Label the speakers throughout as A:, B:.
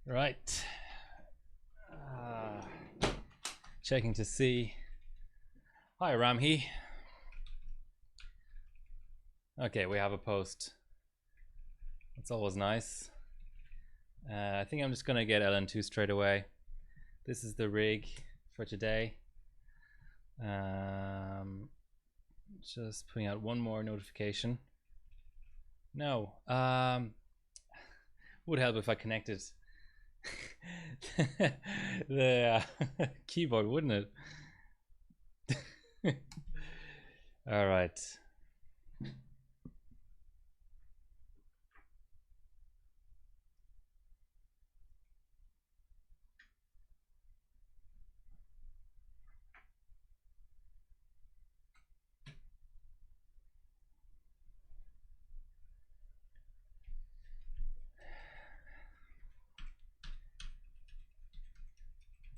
A: Right. Checking to see. Hi, Ramhi. Okay, we have a post. That's always nice. I think I'm just going to get LN2 straight away. This is the rig for today. Just putting out one more notification. No. Would help if I connected the keyboard, wouldn't it? All right.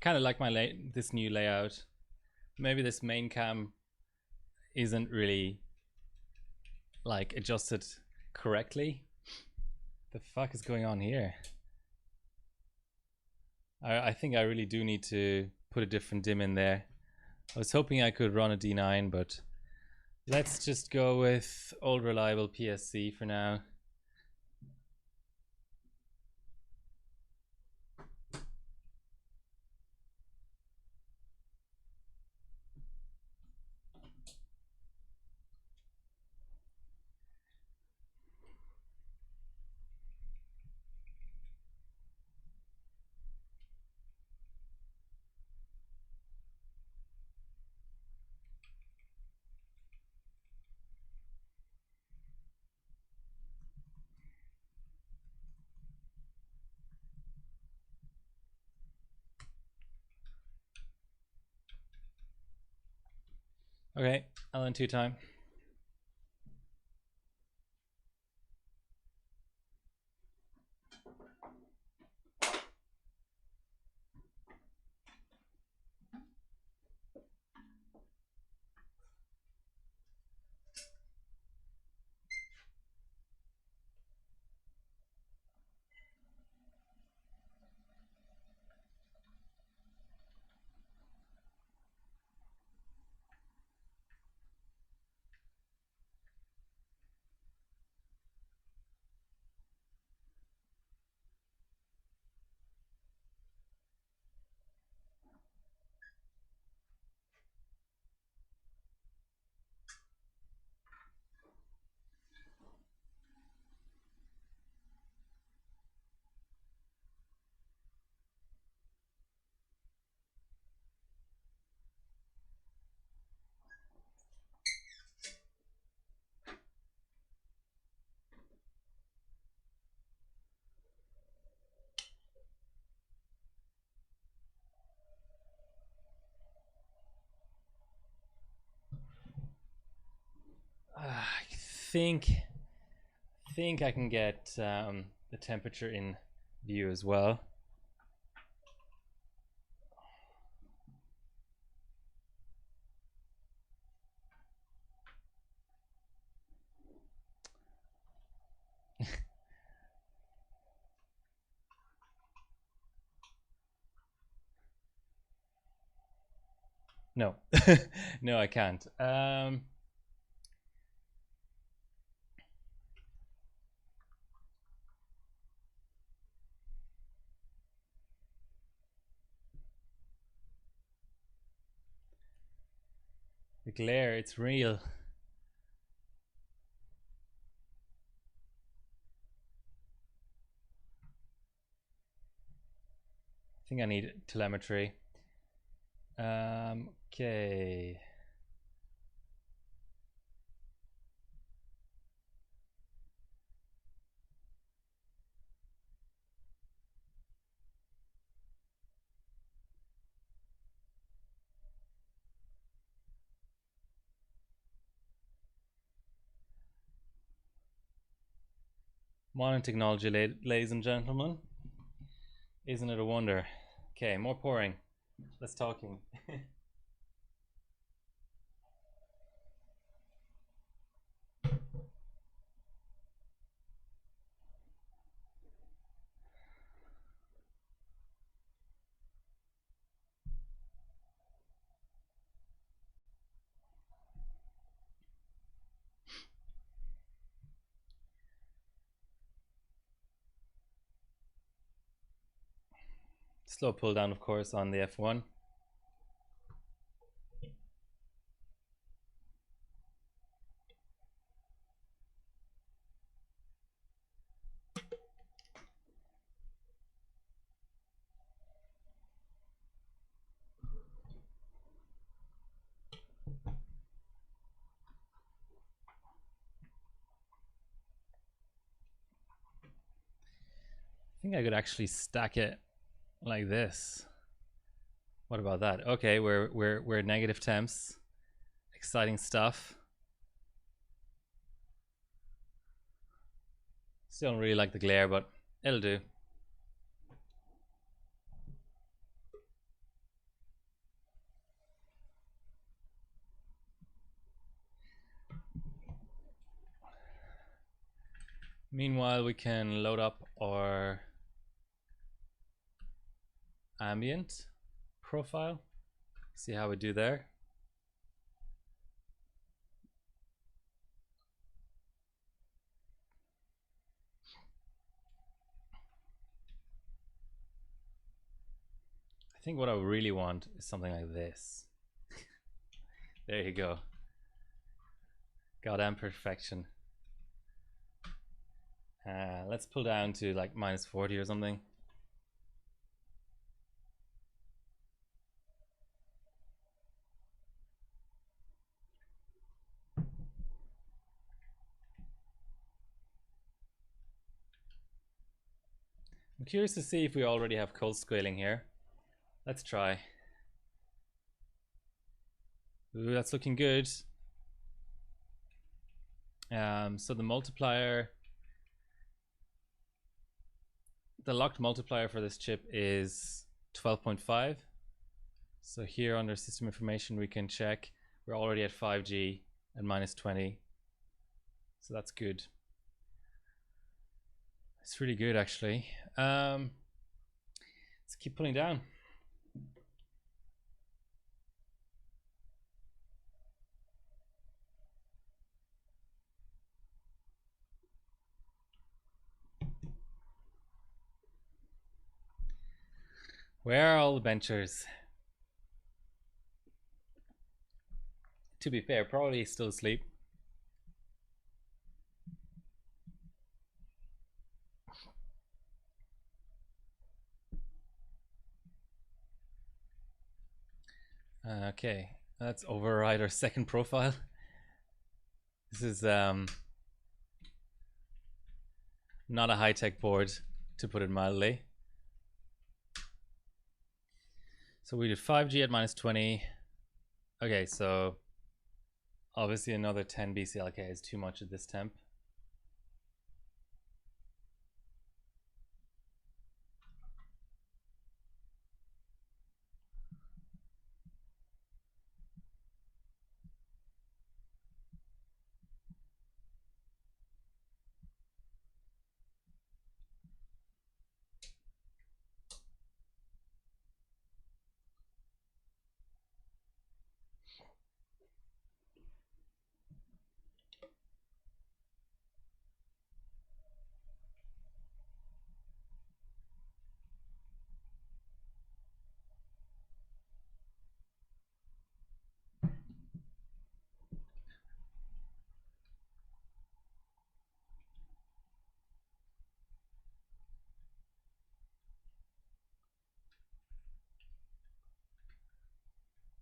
A: Kind of like my this new layout. Maybe this main cam isn't really like adjusted correctly. The fuck is going on here? I think I really do need to put a different dim in there. I was hoping I could run a D9, but let's just go with old reliable PSC for now. Okay, LN2 time. I think I can get the temperature in view as well. No, no, I can't. The glare, it's real. I think I need telemetry. Okay. Modern technology, ladies and gentlemen. Isn't it a wonder? Okay, more pouring. Less talking. Slow pull down, of course, on the F1. I think I could actually stack it like this. What about that? Okay, we're negative temps. Exciting stuff. Still don't really like the glare, but it'll do. Meanwhile, we can load up our ambient profile. See how we do there. I think what I really want is something like this. There you go. Goddamn perfection. Let's pull down to like -40 or something. I'm curious to see if we already have cold scaling here. Let's try. Ooh, that's looking good. So the multiplier, the locked multiplier for this chip is 12.5. So here under system information we can check we're already at 5G and -20. So that's good. It's really good actually. Let's keep pulling down. Where are all the benchers? To be fair, probably still asleep. Okay, let's override our second profile. This is not a high-tech board, to put it mildly. So we did 5G at -20. Okay, so obviously another 10 BCLK is too much at this temp.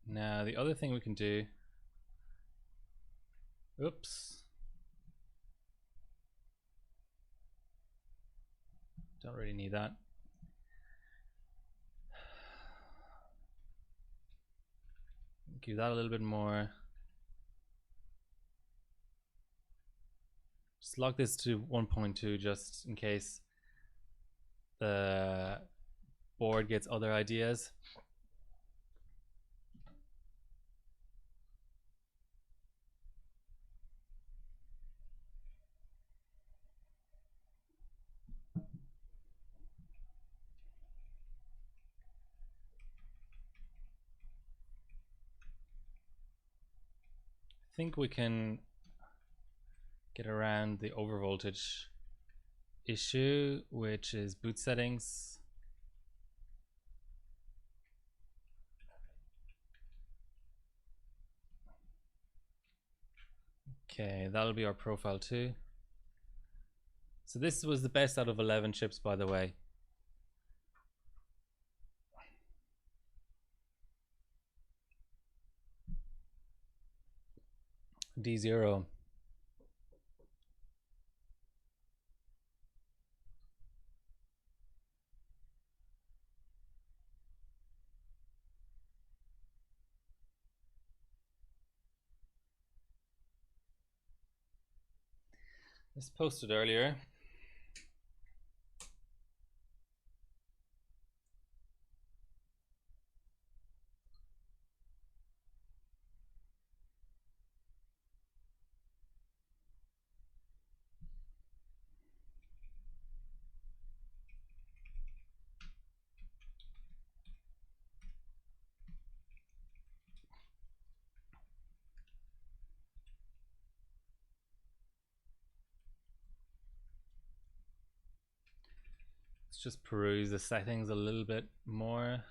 A: Now the other thing we can do, oops, don't really need that. Give that a little bit more. Just lock this to 1.2 just in case the board gets other ideas. I think we can get around the overvoltage issue, which is boot settings. Okay, that'll be our profile too. So this was the best out of 11 chips, by the way. D0. This posted earlier. Let's just peruse the settings a little bit more.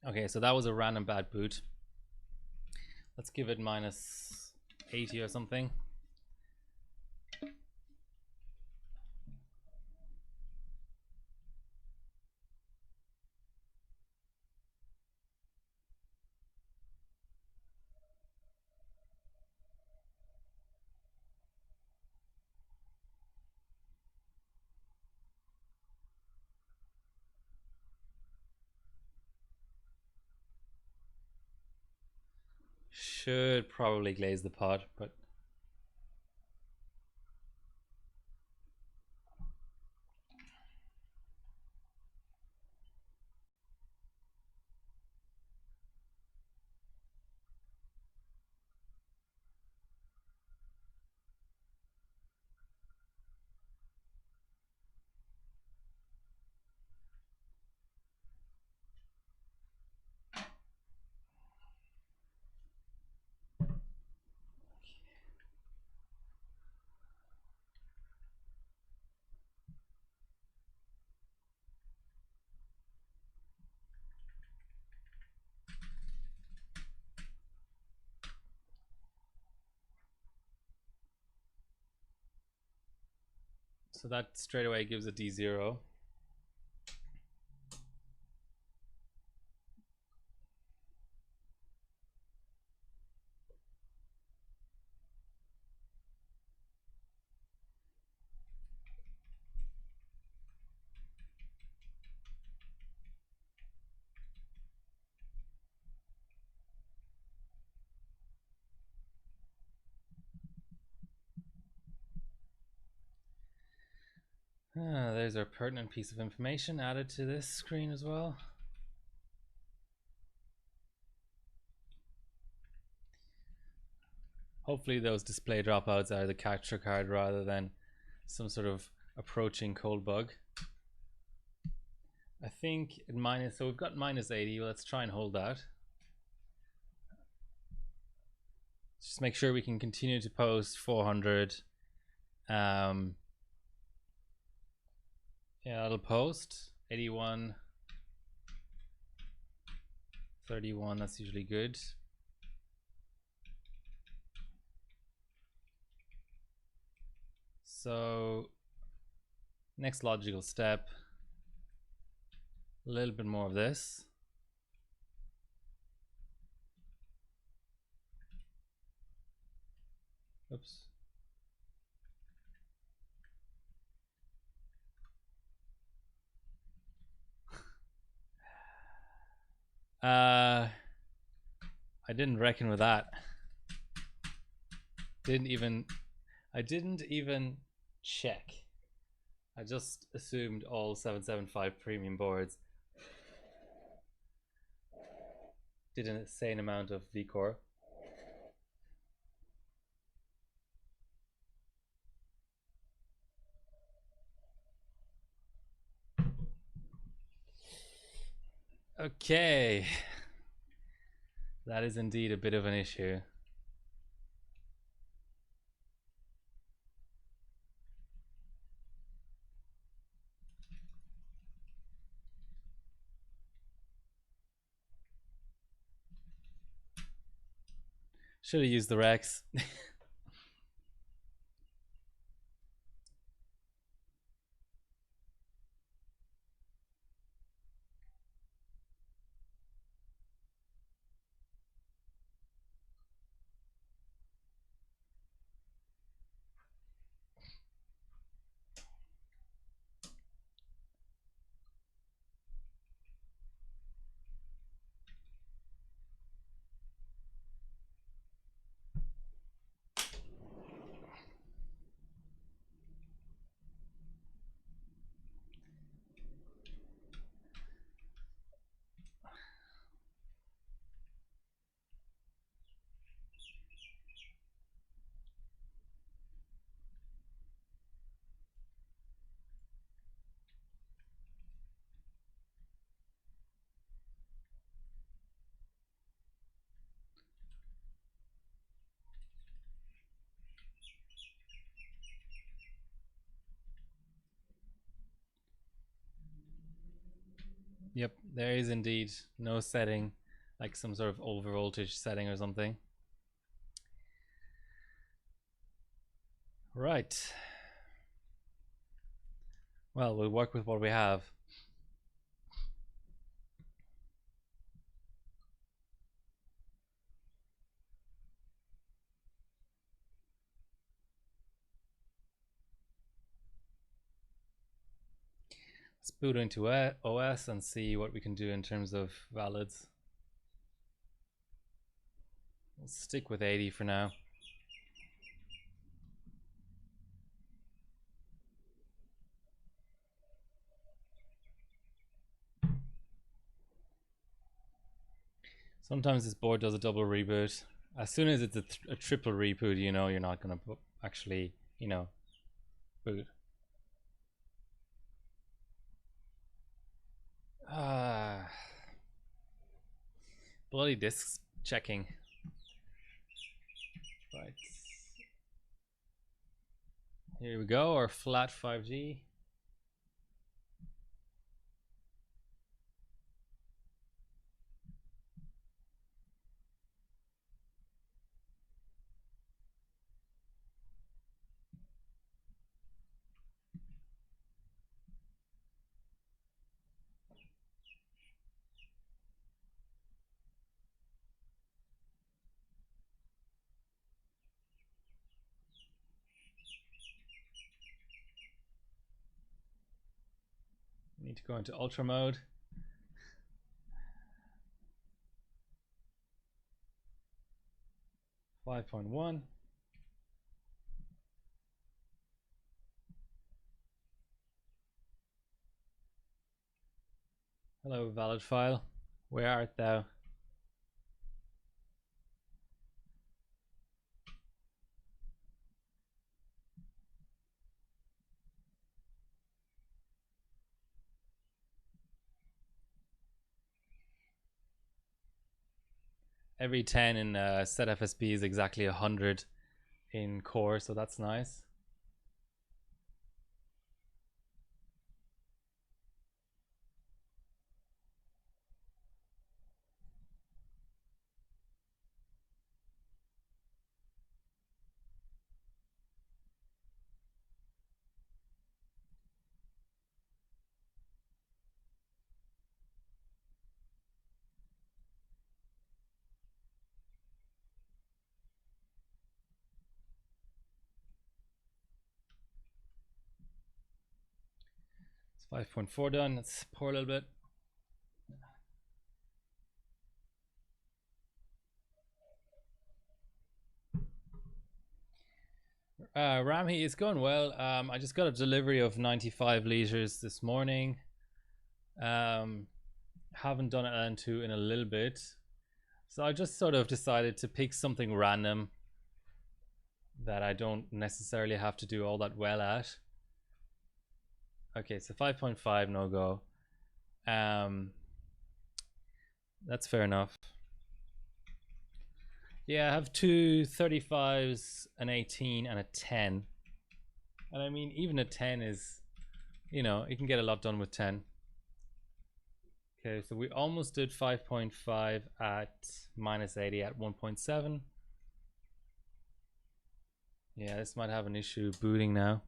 A: Okay, so that was a random bad boot. Let's give it minus 80 or something. Should probably glaze the pod, but so that straight away gives a D0. There's our pertinent piece of information added to this screen as well. Hopefully those display dropouts are the capture card rather than some sort of approaching cold bug. I think at minus, so we've got minus 80. Well, let's try and hold that. Just make sure we can continue to post 400. Yeah, it'll post 81, 31. That's usually good. So next logical step, a little bit more of this. Oops. I didn't reckon with that. I didn't even check. I just assumed all 775 premium boards did an insane amount of vCore. Okay, that is indeed a bit of an issue. Should have used the Rex. Yep, there is indeed no setting, like some sort of over voltage setting or something. Right. Well, we'll work with what we have. Let's boot into OS and see what we can do in terms of valids. We'll stick with 80 for now. Sometimes this board does a double reboot. As soon as it's a triple reboot, you know you're not going to actually, you know, boot. Bloody disks checking. Right. Here we go, our flat 5G. Need to go into ultra mode. .1. Hello, valid file. Where art thou? Every 10 in set FSP is exactly 100 in core, so that's nice. It's 5.4 done. Let's pour a little bit. RAM heat is going well. I just got a delivery of 95 liters this morning. Haven't done it into in a little bit. So I just sort of decided to pick something random that I don't necessarily have to do all that well at. Okay, so 5.5 no go. That's fair enough. Yeah, I have two 35s, an 18, and a 10. And I mean, even a 10 is, you know, you can get a lot done with 10. Okay, so we almost did 5.5 at minus 80 at 1.7. Yeah, this might have an issue booting now.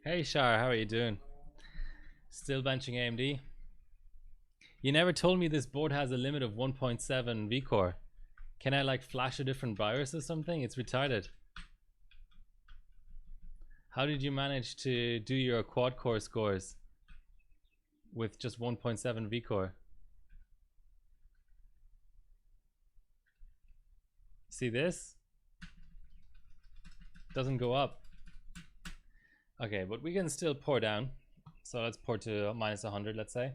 A: Hey Shar, how are you doing? Still benching AMD? You never told me this board has a limit of 1.7 vCore. Can I like flash a different BIOS or something? It's retarded. How did you manage to do your quad core scores with just 1.7 vCore? See this? Doesn't go up. Okay, but we can still pour down. So let's pour to minus 100, let's say.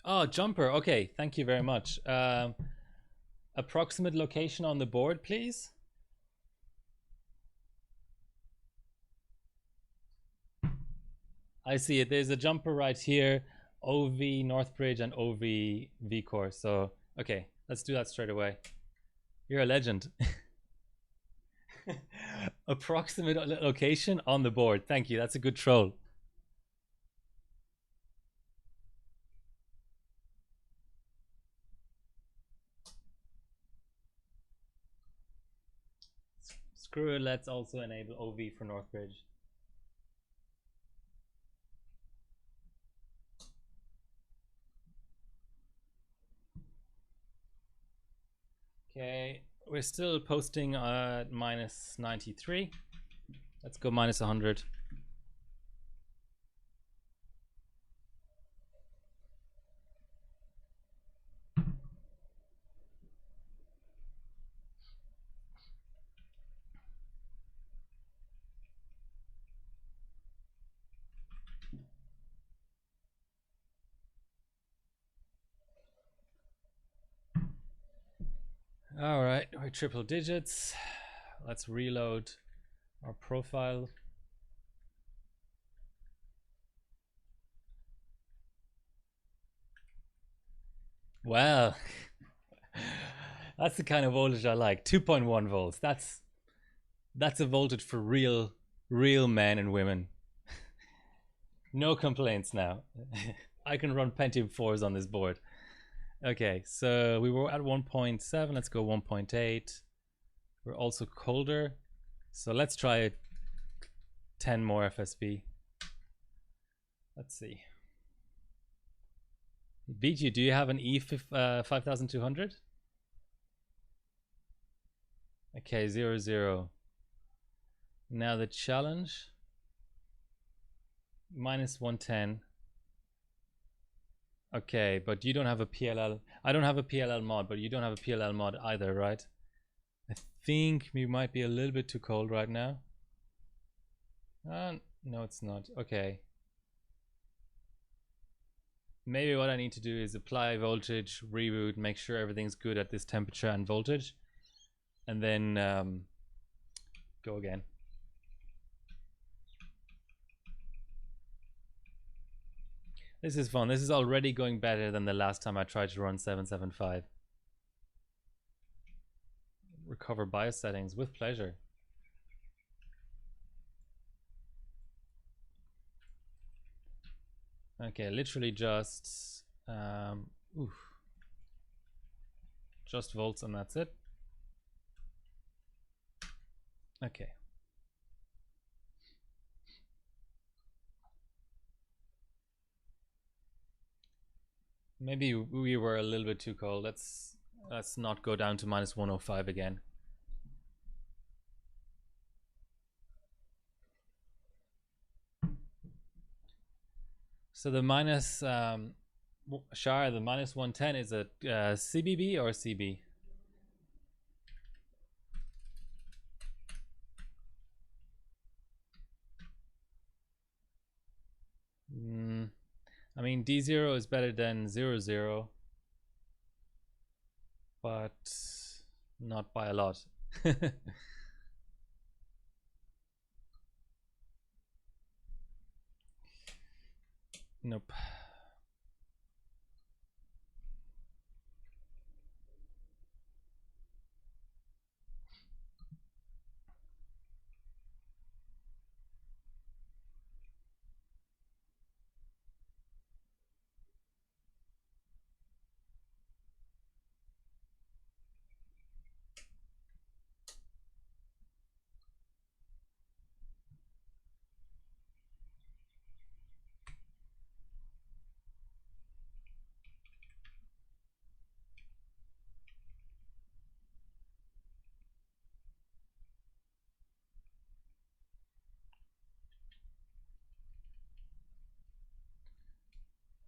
A: Oh, jumper. Okay, thank you very much. Approximate location on the board, please. I see it. There's a jumper right here. OV Northbridge and OV vCore. So, okay, let's do that straight away. You're a legend. Approximate location on the board. Thank you. That's a good troll. Screw it. Let's also enable OV for Northbridge. Okay, we're still posting at minus 93. Let's go minus 100. All right, we're triple digits. Let's reload our profile. Well, that's the kind of voltage I like. 2.1 volts. That's a voltage for real men and women. No complaints now. I can run Pentium 4s on this board. Okay, so we were at 1.7. Let's go 1.8. We're also colder. So let's try 10 more FSB. Let's see. BG, do you have an E5200? Okay, 0. Now the challenge. Minus 110. Okay, but you don't have a PLL. I don't have a PLL mod, but you don't have a PLL mod either, right? I think we might be a little bit too cold right now. No, it's not. Okay. Maybe what I need to do is apply voltage, reboot, make sure everything's good at this temperature and voltage, and then go again. This is fun. This is already going better than the last time I tried to run 775. Recover BIOS settings with pleasure. Okay, literally just just volts and that's it. Okay. Maybe we were a little bit too cold. Let's not go down to minus 105 again. So the minus Shar, the minus 110 is a CBB or CB? I mean, D0 is better than 00, but not by a lot. Nope.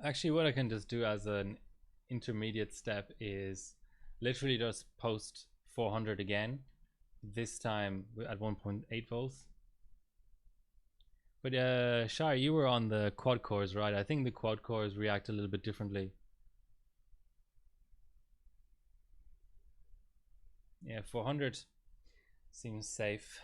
A: Actually, what I can just do as an intermediate step is literally just post 400 again, this time at 1.8 volts. But Shar, you were on the quad cores, right? I think the quad cores react a little bit differently. Yeah, 400 seems safe.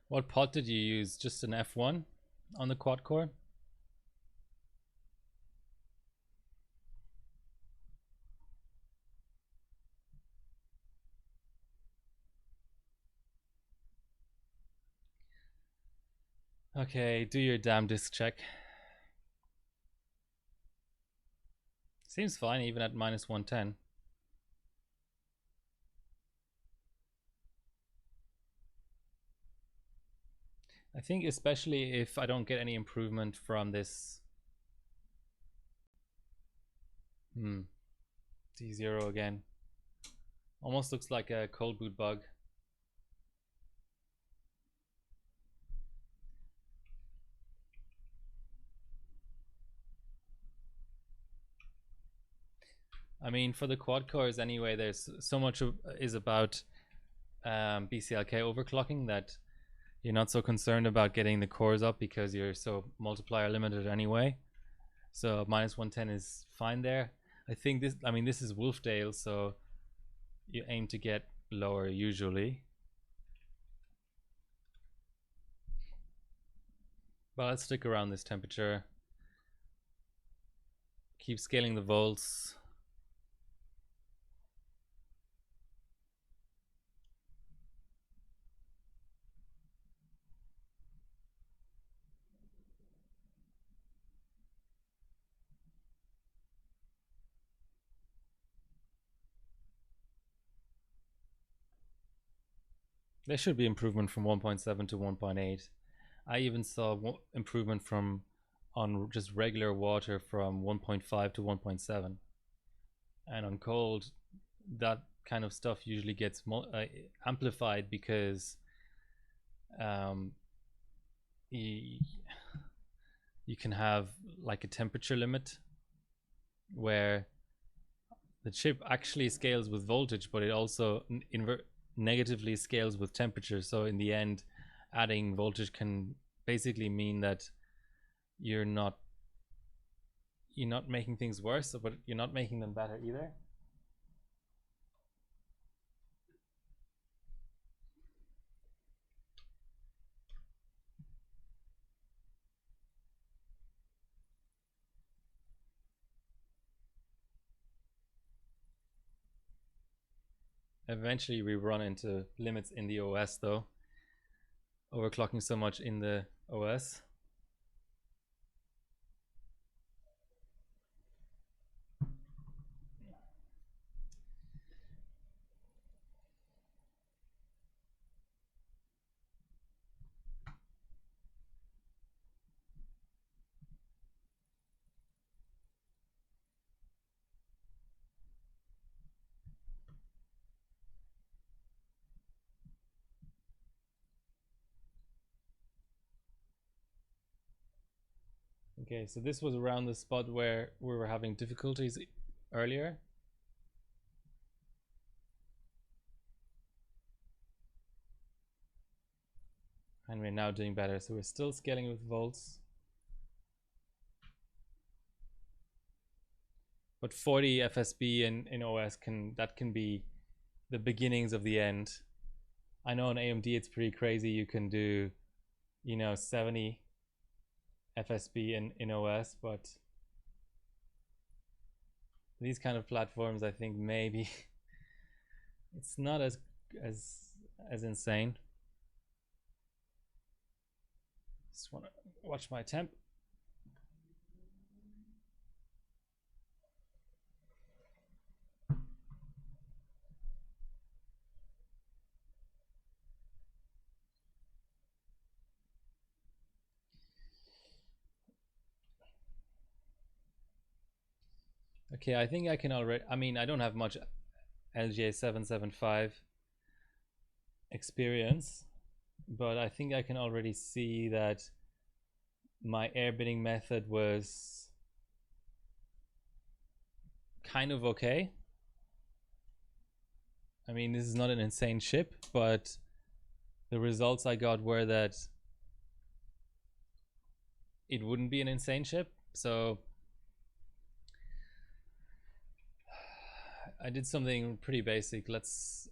A: What pot did you use? Just an F1 on the quad core? Okay, do your damn disk check. Seems fine even at minus 110. I think especially if I don't get any improvement from this D0 again. Almost looks like a cold boot bug. I mean, for the quad cores anyway, there's so much is about BCLK overclocking that you're not so concerned about getting the cores up because you're so multiplier limited anyway. So minus 110 is fine there. I think this, I mean, this is Wolfdale, so you aim to get lower usually. But let's stick around this temperature. Keep scaling the volts. There should be improvement from 1.7 to 1.8. I even saw improvement from on just regular water from 1.5 to 1.7. And on cold, that kind of stuff usually gets amplified because you can have like a temperature limit where the chip actually scales with voltage, but it also negatively scales with temperature. So in the end, adding voltage can basically mean that you're not making things worse, but you're not making them better either. Eventually we run into limits in the OS though. Overclocking so much in the OS. Okay, so this was around the spot where we were having difficulties earlier. And we're now doing better. So we're still scaling with volts. But 40 FSB in OS can be the beginnings of the end. I know on AMD it's pretty crazy. You can do, you know, 70 FSB in OS, but these kind of platforms, I think maybe it's not as insane. Just want to watch my temp. Okay, I think I can already, I mean, I don't have much LGA775 experience, but I think I can already see that my air binning method was kind of okay. I mean, this is not an insane chip, but the results I got were that it wouldn't be an insane chip. So I did something pretty basic. Let's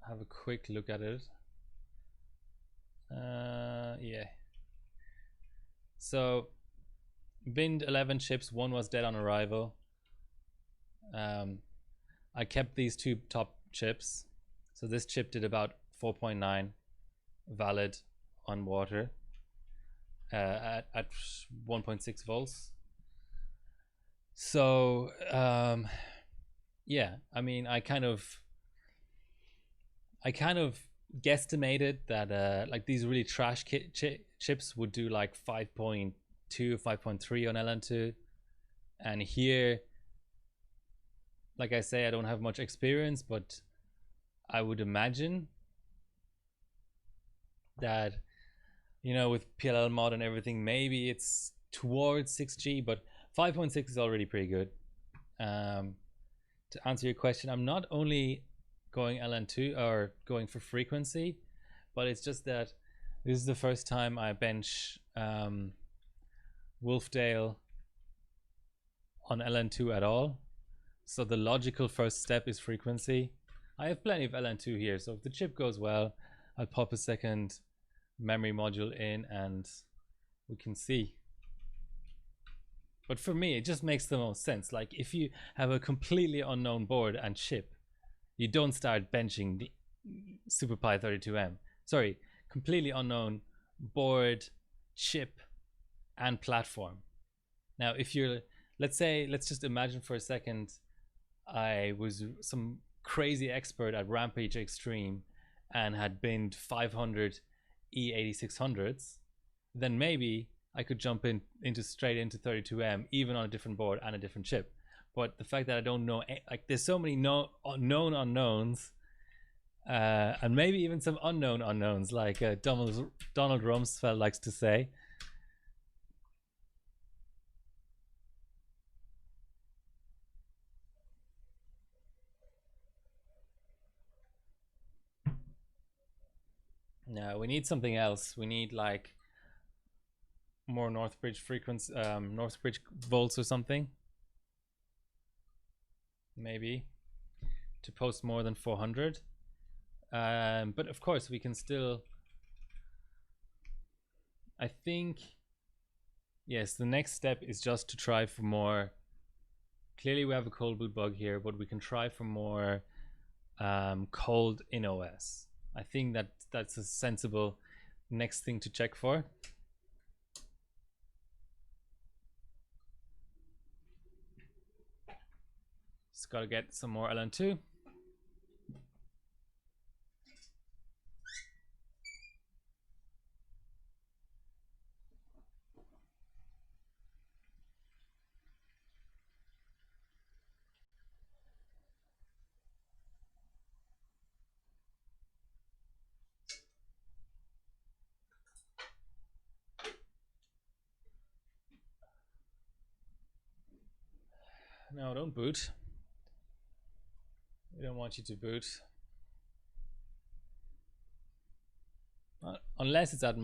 A: have a quick look at it. Yeah. So binned 11 chips, one was dead on arrival. I kept these two top chips. So this chip did about 4.9 valid on water at 1.6 volts. So yeah, I mean, I kind of guesstimated that like these really trash chips would do like 5.2, 5.3 on LN2, and here, like I say, I don't have much experience, but I would imagine that, you know, with PLL mod and everything, maybe it's towards 6G, but 5.6 is already pretty good. To answer your question, I'm not only going LN2 or going for frequency, but it's just that this is the first time I bench Wolfdale on LN2 at all. So the logical first step is frequency. I have plenty of LN2 here, so if the chip goes well, I'll pop a second memory module in and we can see. But for me, it just makes the most sense. Like if you have a completely unknown board and chip, you don't start benching SuperPi 32M. Sorry, completely unknown board, chip, and platform. Now, if you're, let's just imagine for a second, I was some crazy expert at Rampage Extreme and had binned 500 E8600s, then maybe I could jump straight into 32M, even on a different board and a different chip. But the fact that I don't know, like there's so many known unknowns, and maybe even some unknown unknowns, like Donald Rumsfeld likes to say. No, we need something else. We need like more Northbridge frequency, Northbridge volts or something. Maybe to post more than 400. But of course we can still, I think, yes, the next step is just to try for more. Clearly we have a cold boot bug here, but we can try for more cold in OS. I think that's a sensible next thing to check for. Just gotta get some more LN2. No, don't boot. We don't want you to boot. Unless it's at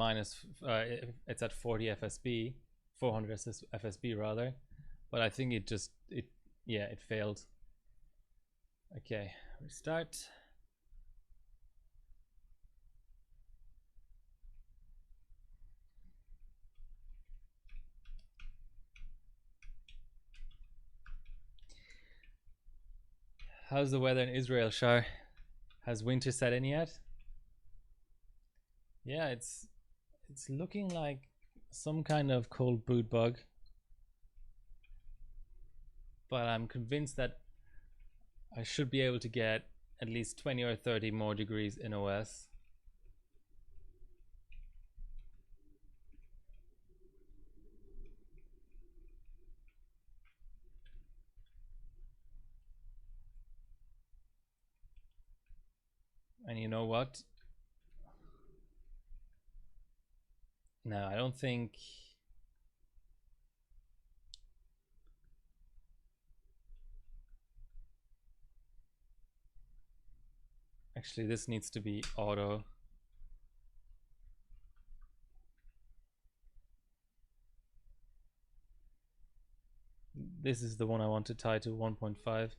A: it's at 40 FSB, 400 FSB rather. But I think it failed. Okay, restart. How's the weather in Israel, Shar? Has winter set in yet? Yeah, it's looking like some kind of cold boot bug. But I'm convinced that I should be able to get at least 20 or 30 more degrees in OS. And you know what? No, I don't think... Actually, this needs to be auto. This is the one I want to tie to 1.5.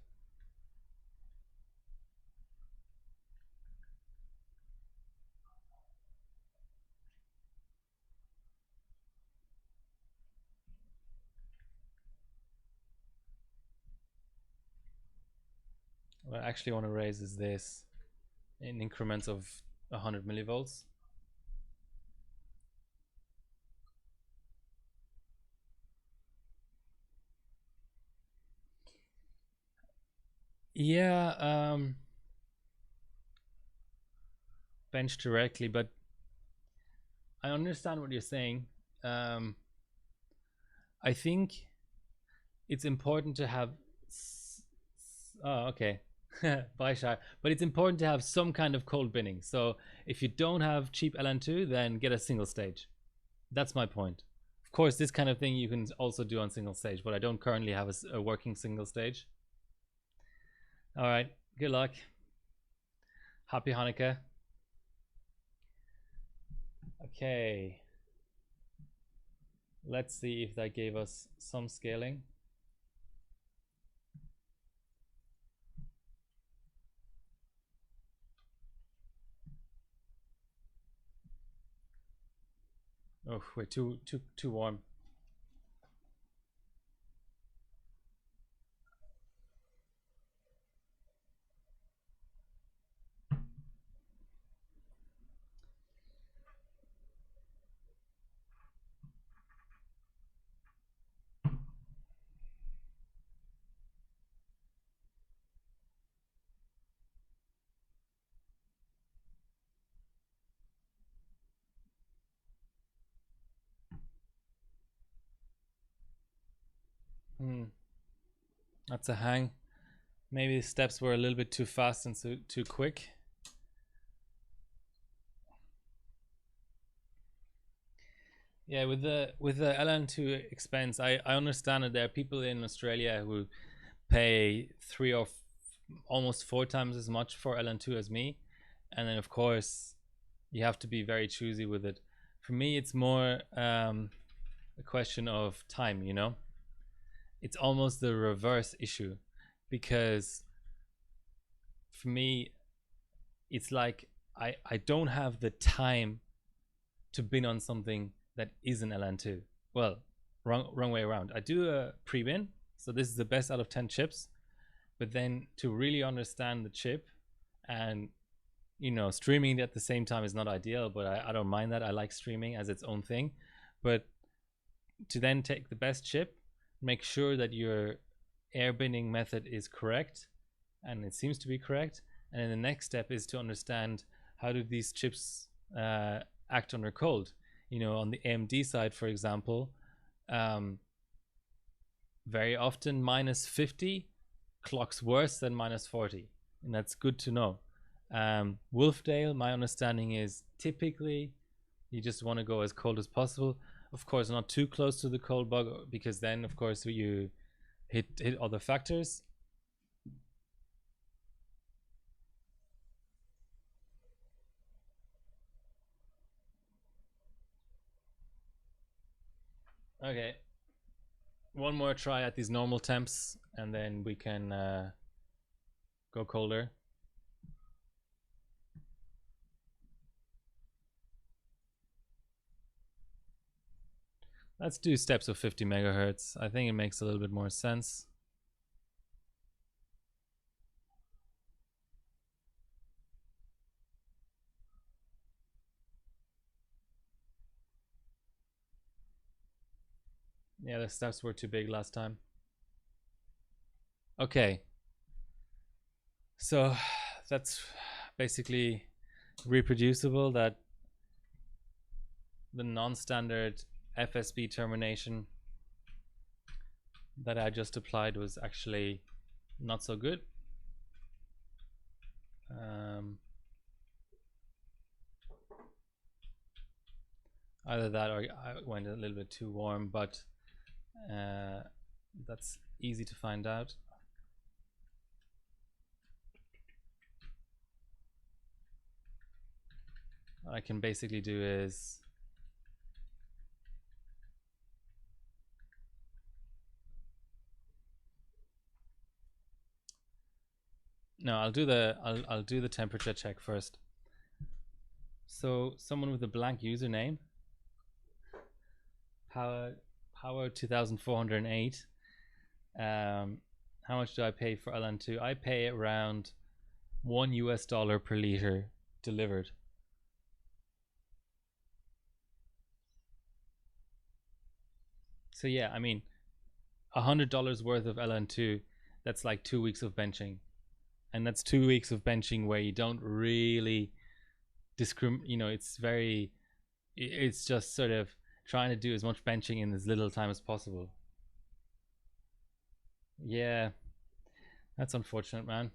A: What I actually want to raise is this in increments of 100 millivolts. Yeah, bench directly, but I understand what you're saying. I think it's important to have... Oh, okay. Bye, Shai. But it's important to have some kind of cold binning. So if you don't have cheap LN2, then get a single stage. That's my point. Of course, this kind of thing you can also do on single stage, but I don't currently have a working single stage. All right, good luck. Happy Hanukkah. Okay. Let's see if that gave us some scaling. Oh, we're too warm. That's a hang. Maybe the steps were a little bit too fast and too quick. Yeah, with the LN2 expense, I understand that there are people in Australia who pay 3 or almost 4 times as much for LN2 as me, and then of course you have to be very choosy with it. For me, it's more a question of time, you know. It's almost the reverse issue, because for me it's like I don't have the time to bin on something that isn't LN2. Well, wrong way around. I do a pre-bin, so this is the best out of 10 chips, but then to really understand the chip And you know, streaming at the same time is not ideal, but I don't mind that. I like streaming as its own thing. But to then take the best chip, make sure that your air binning method is correct, and it seems to be correct. And then the next step is to understand how do these chips act under cold. You know, on the AMD side, for example, very often -50 clocks worse than -40, and that's good to know. Wolfdale, my understanding is typically you just want to go as cold as possible. Of course, not too close to the cold bug, because then, of course, you hit other factors. Okay, one more try at these normal temps, and then we can go colder. Let's do steps of 50 megahertz. I think it makes a little bit more sense. Yeah, the steps were too big last time. Okay. So that's basically reproducible, that the non-standard FSB termination that I just applied was actually not so good. Either that or I went a little bit too warm, but that's easy to find out. What I can basically do is no, I'll do the temperature check first. So someone with a blank username, power 2408. How much do I pay for LN2? I pay around $1 per liter delivered. So yeah, I mean, $100 worth of LN2, that's like 2 weeks of benching, and that's 2 weeks of benching where you don't really you know, it's just sort of trying to do as much benching in as little time as possible. Yeah, that's unfortunate, man.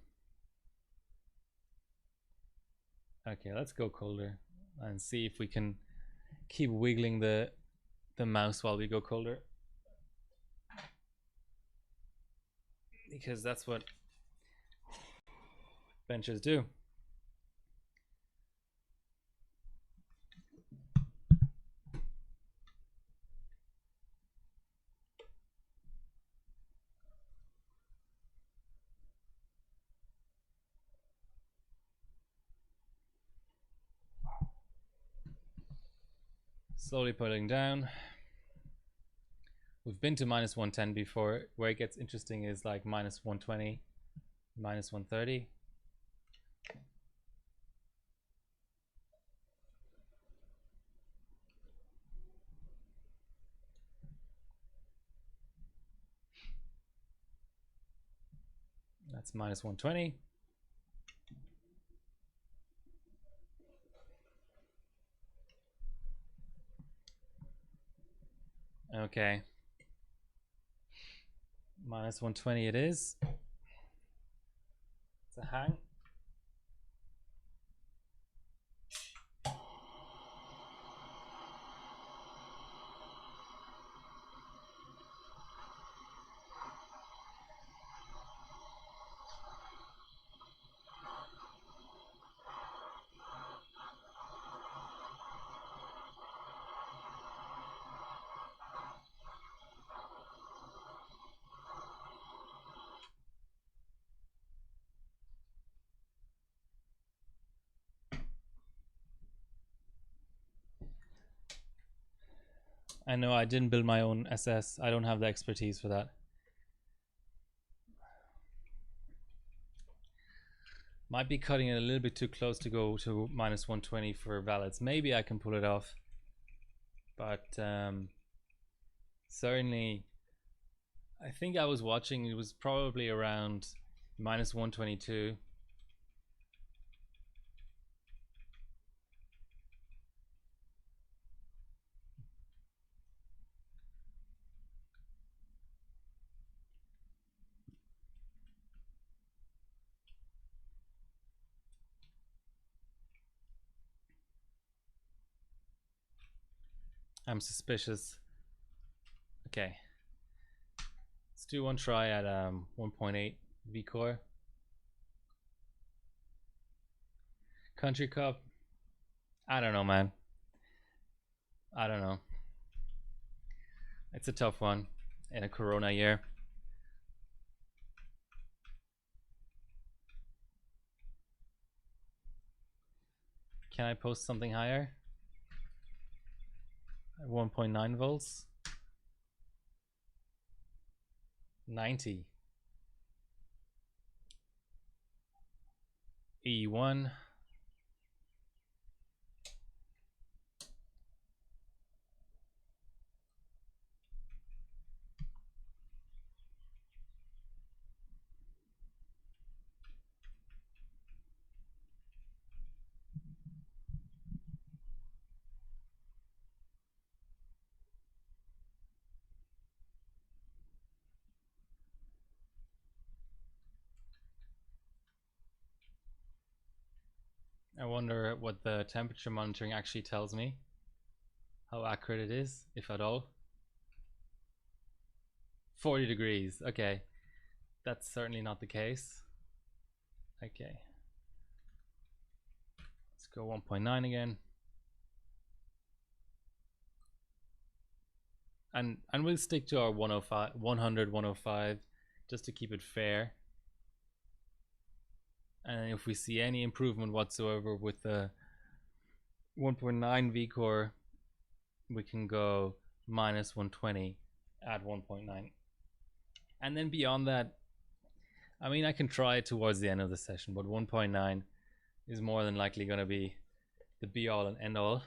A: Okay, let's go colder and see if we can keep wiggling the mouse while we go colder, because that's what benchers do. Slowly pulling down. We've been to -110 before. Where it gets interesting is like -120, -130. That's -120. Okay. -120 it is. It's a hang. I know I didn't build my own SS. I don't have the expertise for that. Might be cutting it a little bit too close to go to minus 120 for valids. Maybe I can pull it off. But certainly, I think I was watching, it was probably around minus 122. I'm suspicious. Okay. Let's do one try at 1.8 VCore. Country Cup. I don't know, man. I don't know. It's a tough one in a Corona year. Can I post something higher? 1.9 volts. 90. E1. I wonder what the temperature monitoring actually tells me. How accurate it is, if at all. 40 degrees. Okay. That's certainly not the case. Okay. Let's go 1.9 again. And we'll stick to our 105, 100, 105 just to keep it fair. And if we see any improvement whatsoever with the 1.9 VCore, we can go minus 120 at 1.9. And then beyond that, I mean, I can try it towards the end of the session, but 1.9 is more than likely going to be the be all and end all.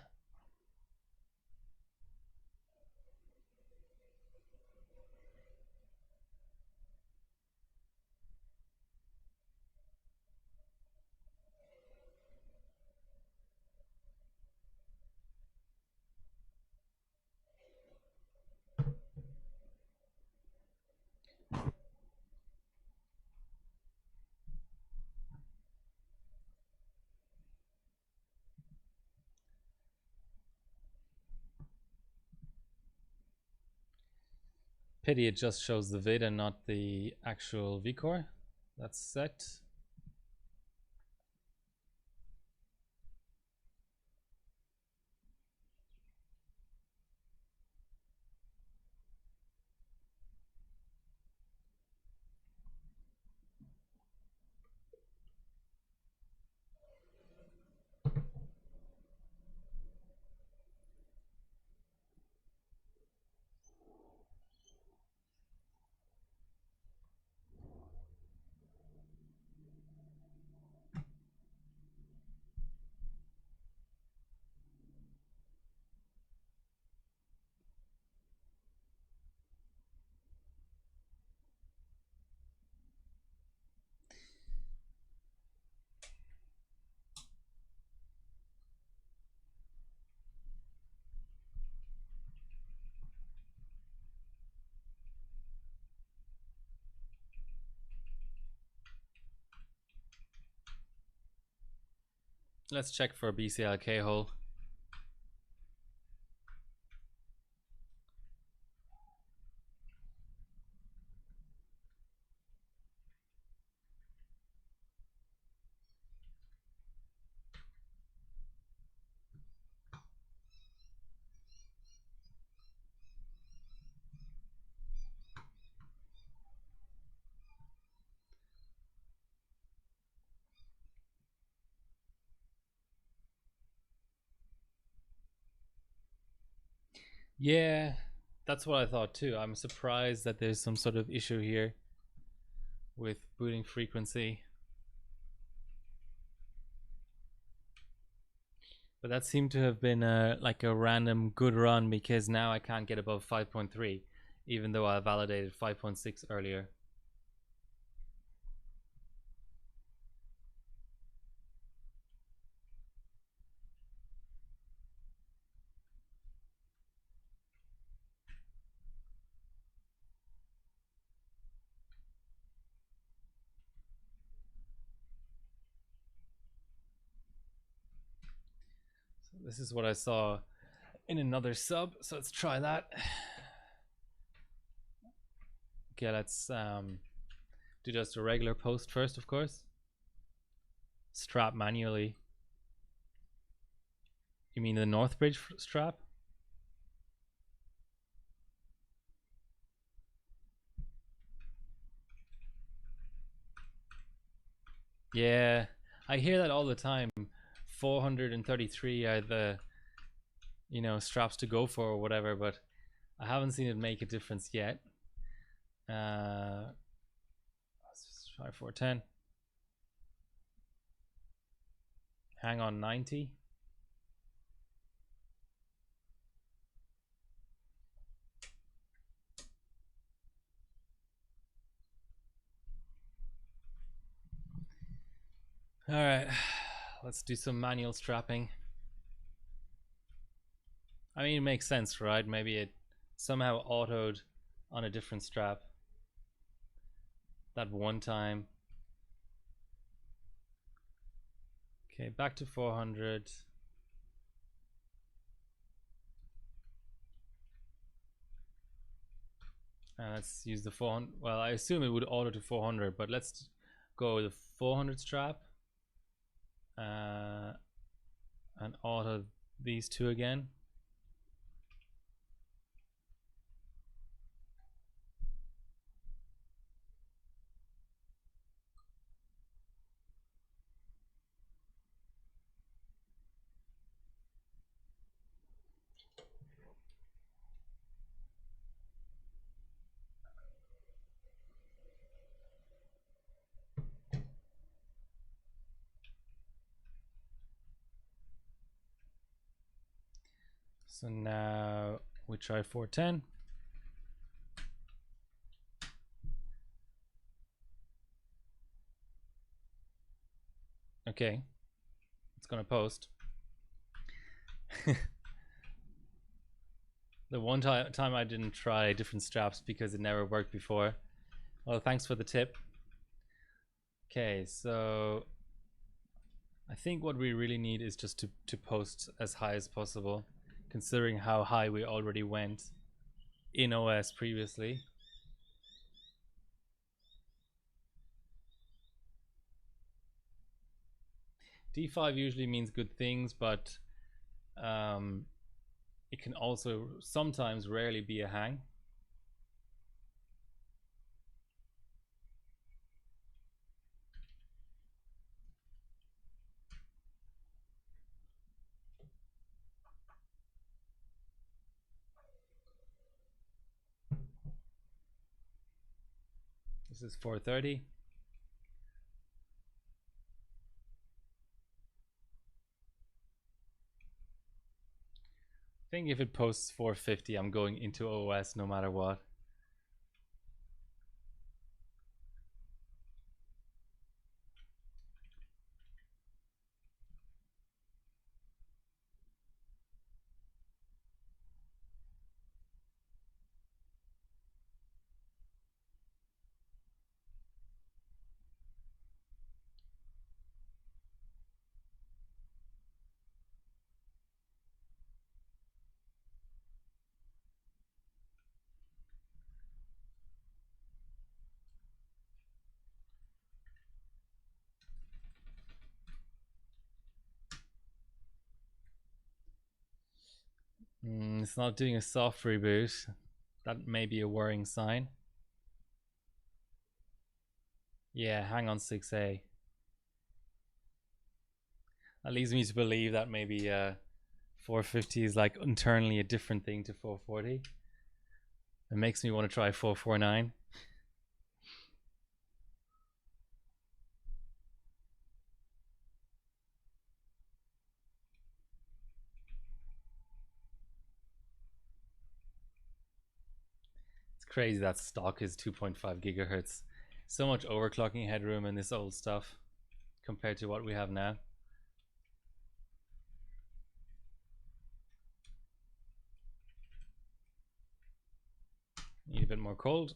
A: Pity it just shows the vid and not the actual VCore. That's set. Let's check for a BCLK hole. Yeah, that's what I thought too. I'm surprised that there's some sort of issue here with booting frequency. But that seemed to have been like a random good run, because now I can't get above 5.3, even though I validated 5.6 earlier. So this is what I saw in another sub, so let's try that. Okay, let's do just a regular post first, of course. Strap manually. You mean the Northbridge strap? Yeah, I hear that all the time. 433 are the, you know, straps to go for or whatever, but I haven't seen it make a difference yet. Let's try 410. Hang on 90. All right, let's do some manual strapping. I mean, it makes sense, right? Maybe it somehow autoed on a different strap that one time. Okay, back to 400. And let's use the 400. Well, I assume it would auto to 400, but let's go with the 400 strap. And auto these two again. So now we try 410. Okay, it's gonna post. The one time I didn't try different straps because it never worked before. Well, thanks for the tip. Okay, so I think what we really need is just to post as high as possible, considering how high we already went in OS previously. D5 usually means good things, but it can also sometimes rarely be a hang. This is 430. I think if it posts 450, I'm going into OS no matter what. It's not doing a soft reboot. That may be a worrying sign. Yeah, hang on 6A. That leads me to believe that maybe 450 is like internally a different thing to 440. It makes me want to try 449. crazy that stock is 2.5 gigahertz. So much overclocking headroom in this old stuff compared to what we have now. Need a bit more cold.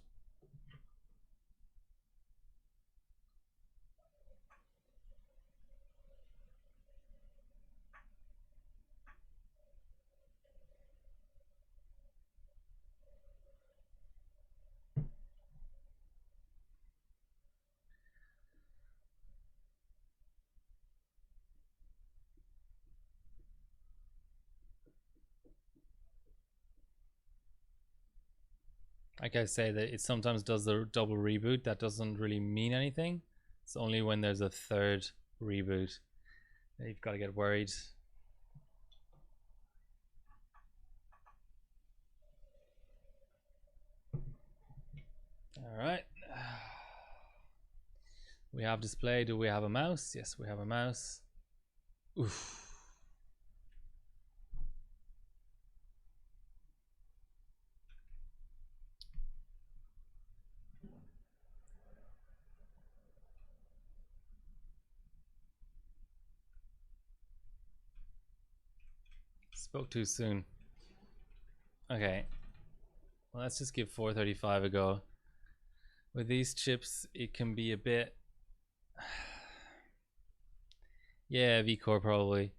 A: Like I say, that it sometimes does the double reboot. That doesn't really mean anything. It's only when there's a third reboot that you've got to get worried. All right. We have display. Do we have a mouse? Yes, we have a mouse. Oof. Spoke too soon. Okay. Well, let's just give 435 a go. With these chips, it can be a bit... yeah, V-Core probably.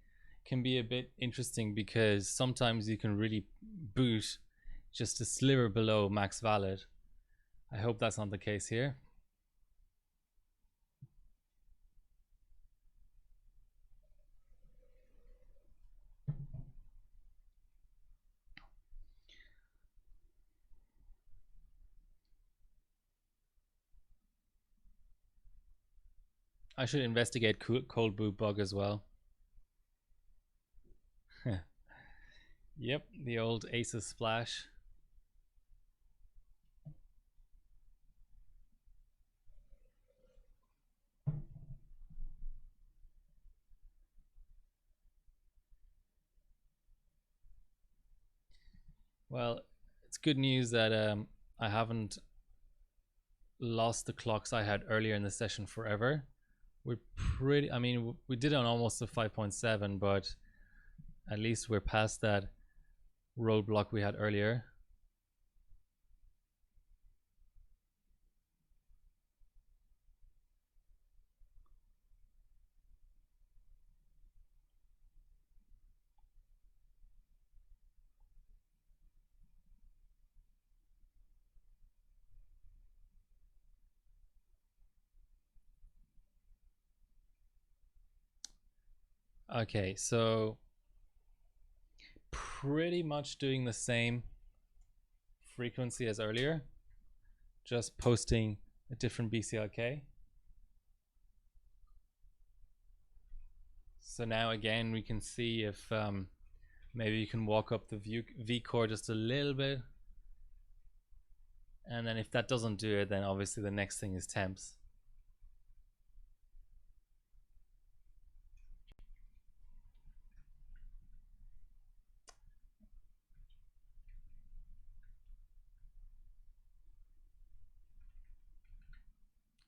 A: Can be a bit interesting because sometimes you can really boot just a sliver below max valid. I hope that's not the case here. I should investigate cold boot bug as well. Yep, the old Asus splash. Well, it's good news that I haven't lost the clocks I had earlier in the session forever. We're pretty, I mean, we did on almost a 5.7, but at least we're past that roadblock we had earlier. Okay, so pretty much doing the same frequency as earlier, just posting a different BCLK. So now again we can see if maybe you can walk up the V core just a little bit, and then if that doesn't do it, then obviously the next thing is temps.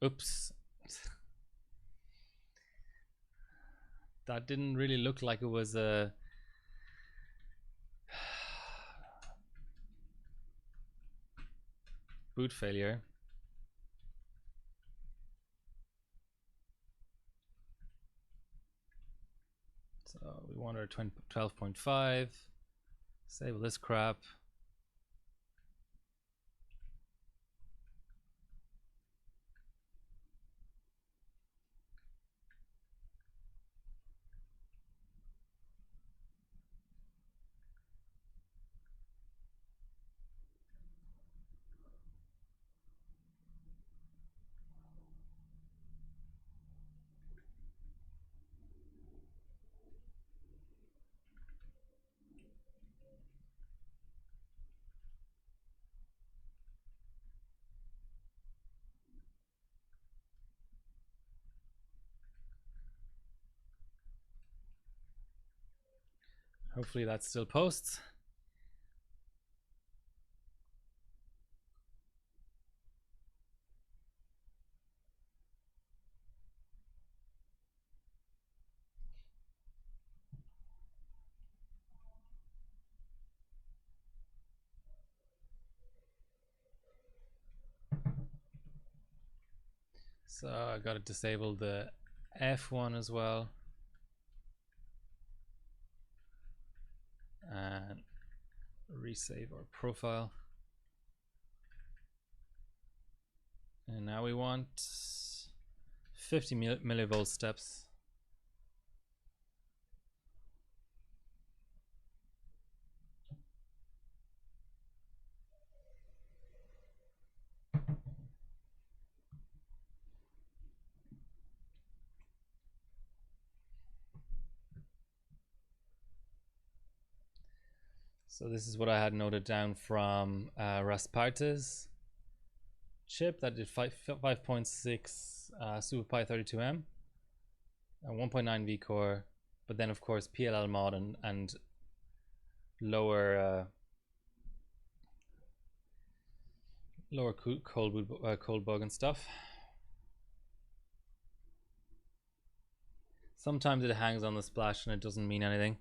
A: Oops. That didn't really look like it was a boot failure. So we want our 12.5. Disable this crap. Hopefully that still posts. So I got to disable the F1 as well. And resave our profile. And now we want 50 millivolt steps. So this is what I had noted down from Rasparta's chip that did 5.6 SuperPi 32M, 1.9 V core, but then of course PLL mod and lower lower cold bug and stuff. Sometimes it hangs on the splash and it doesn't mean anything.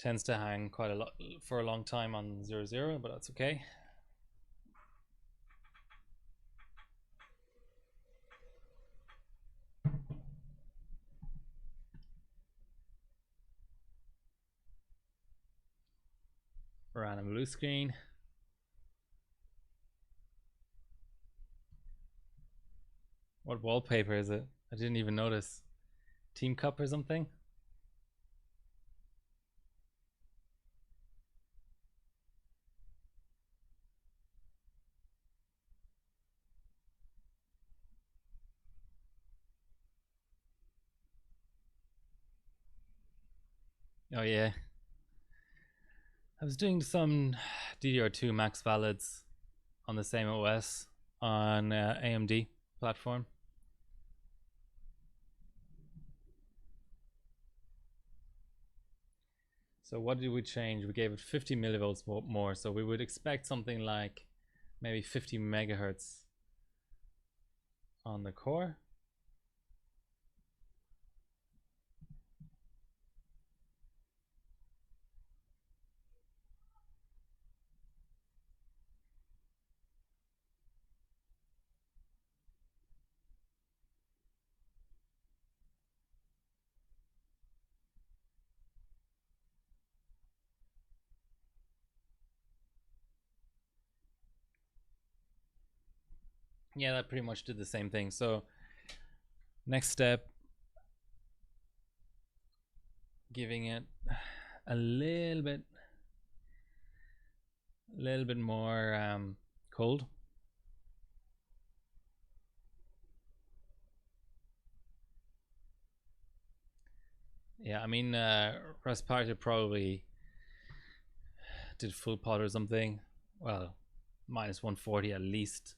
A: Tends to hang quite a lot for a long time on 00, but that's okay. Random blue screen. What wallpaper is it? I didn't even notice. Team Cup or something? Oh yeah. I was doing some DDR2 max valids on the same OS on AMD platform. So what did we change? We gave it 50 millivolts more, so we would expect something like maybe 50 megahertz on the core. Yeah, that pretty much did the same thing. So next step, giving it a little bit more cold. Yeah, I mean, Rasparta probably did full pot or something. Well, minus 140 at least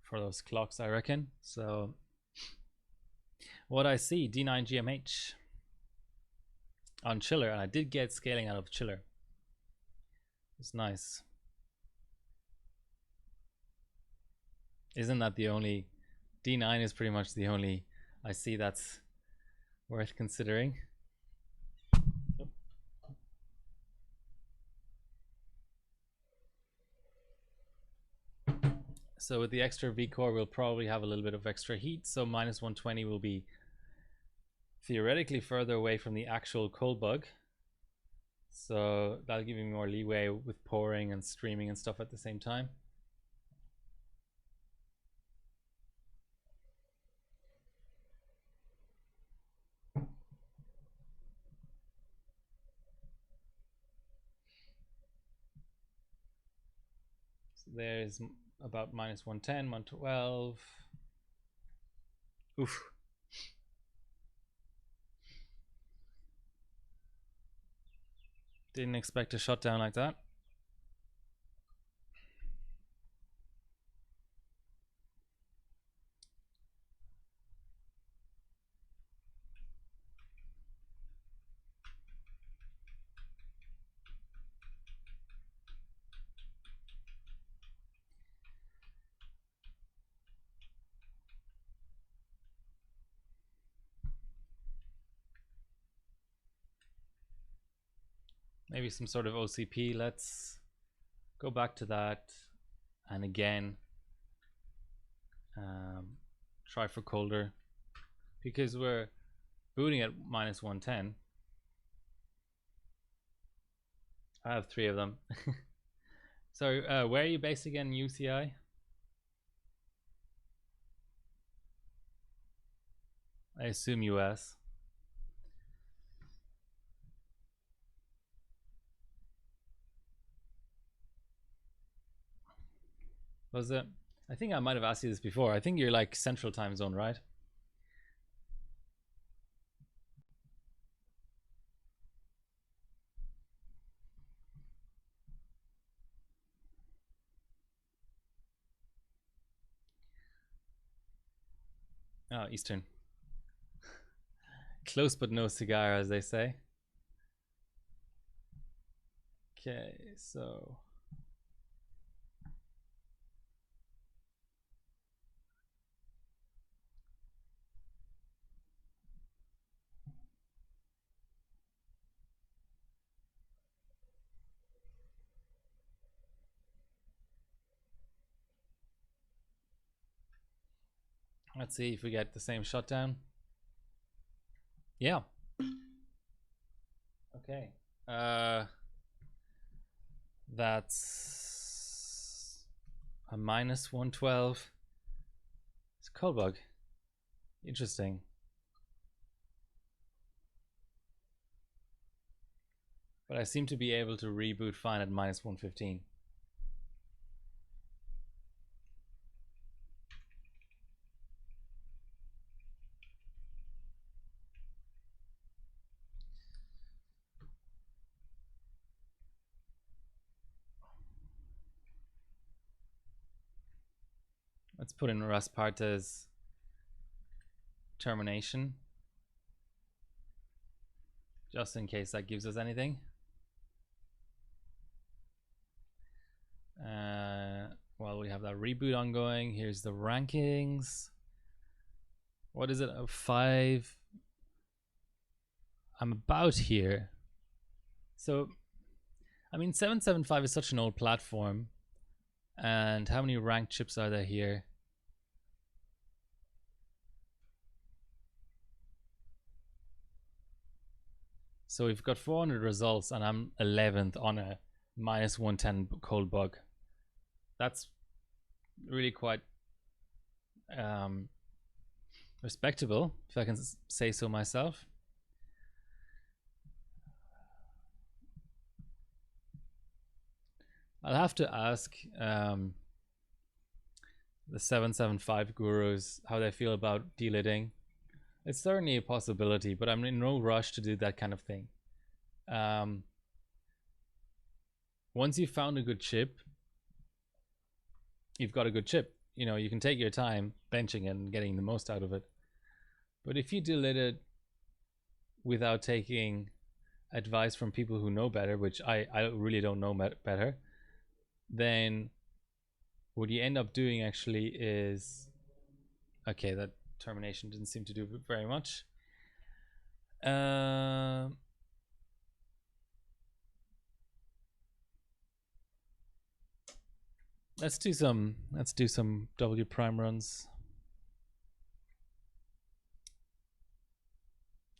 A: for those clocks, I reckon. So what I see, D9 GMH on chiller, and I did get scaling out of chiller. It's nice. Isn't that the only? D9 is pretty much the only I see that's worth considering. So with the extra V core, we'll probably have a little bit of extra heat. So minus 120 will be theoretically further away from the actual cold bug. So that'll give me more leeway with pouring and streaming and stuff at the same time. So there's about minus 110, 112. Oof. Didn't expect a shutdown like that. Maybe some sort of OCP. Let's go back to that, and again try for colder, because we're booting at -110. I have 3 of them. So where are you based again? UCI? I assume US. Was it? I think I might have asked you this before. I think you're like Central Time Zone, right? Oh, Eastern. Close but no cigar, as they say. Okay, so let's see if we get the same shutdown. Yeah. Okay. That's a -112. It's a cold bug. Interesting. But I seem to be able to reboot fine at -115. Let's put in Rasparta's termination, just in case that gives us anything. While we have that reboot ongoing, here's the rankings. What is it? 5. I'm about here. So, I mean, 775 is such an old platform. And how many ranked chips are there here? So we've got 400 results, and I'm 11th on a -110 cold bug. That's really quite respectable, if I can say so myself. I'll have to ask the 775 gurus how they feel about delidding. It's certainly a possibility, but I'm in no rush to do that kind of thing. Once you've found a good chip, you've got a good chip. You know, you can take your time benching it and getting the most out of it. But if you delid it without taking advice from people who know better, which I really don't know better, then what you end up doing actually is, okay, that termination didn't seem to do very much. Let's do some W prime runs.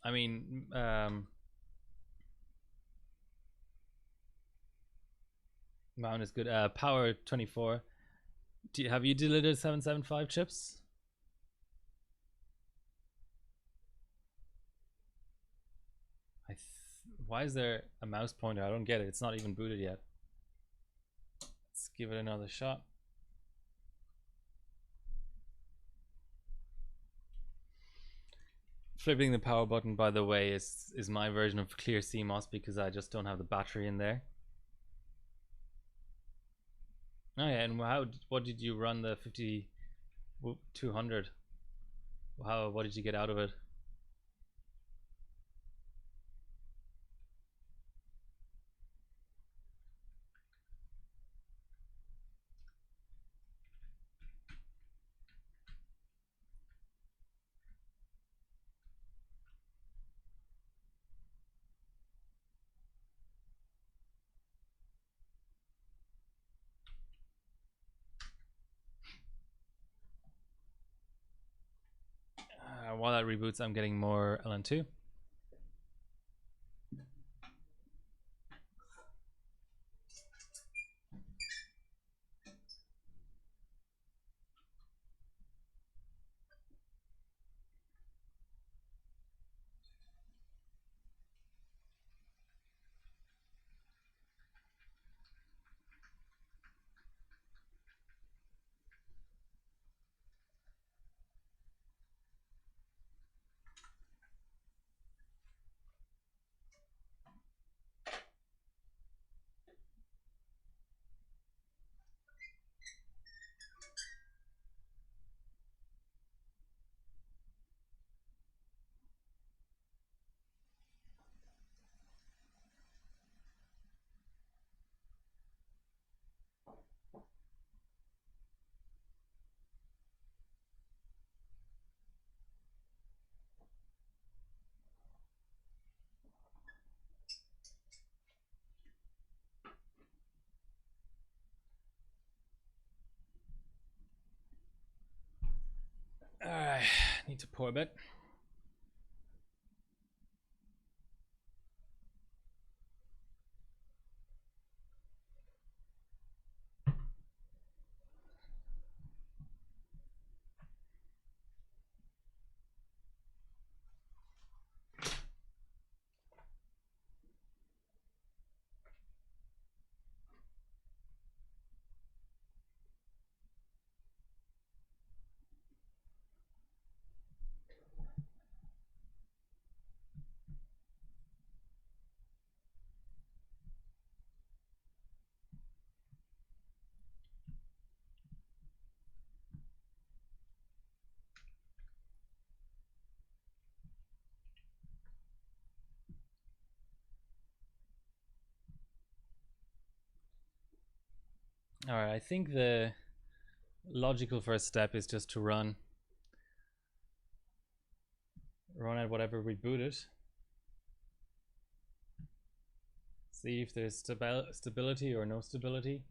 A: I mean, Mount is good. Power 24. Have you deleted 775 chips? Why is there a mouse pointer? I don't get it. It's not even booted yet. Let's give it another shot. Flipping the power button, by the way, is my version of clear CMOS because I just don't have the battery in there. Oh yeah, and what did you run the 5200? What did you get out of it? while that reboots, I'm getting more LN2. Alright, need to pour a bit. Alright, I think the logical first step is just to run at whatever we booted. See if there's stability or no stability.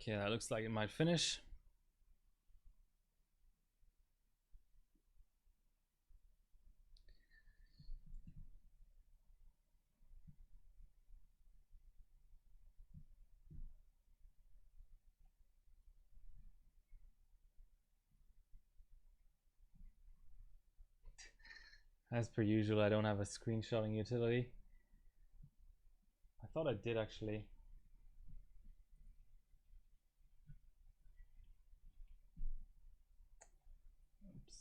A: Okay, that looks like it might finish. As per usual, I don't have a screenshotting utility. I thought I did actually. Oops.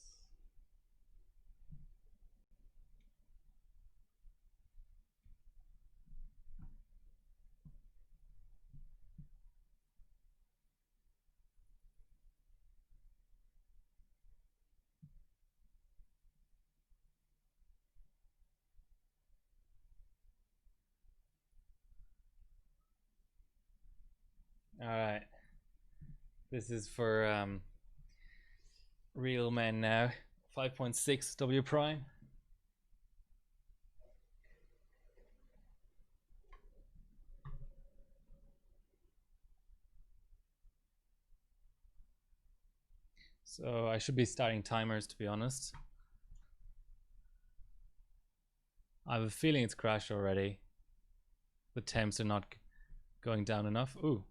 A: All right. This is for real men now. 5.6 W prime. So I should be starting timers, to be honest. I have a feeling it's crashed already. The temps are not going down enough. Ooh.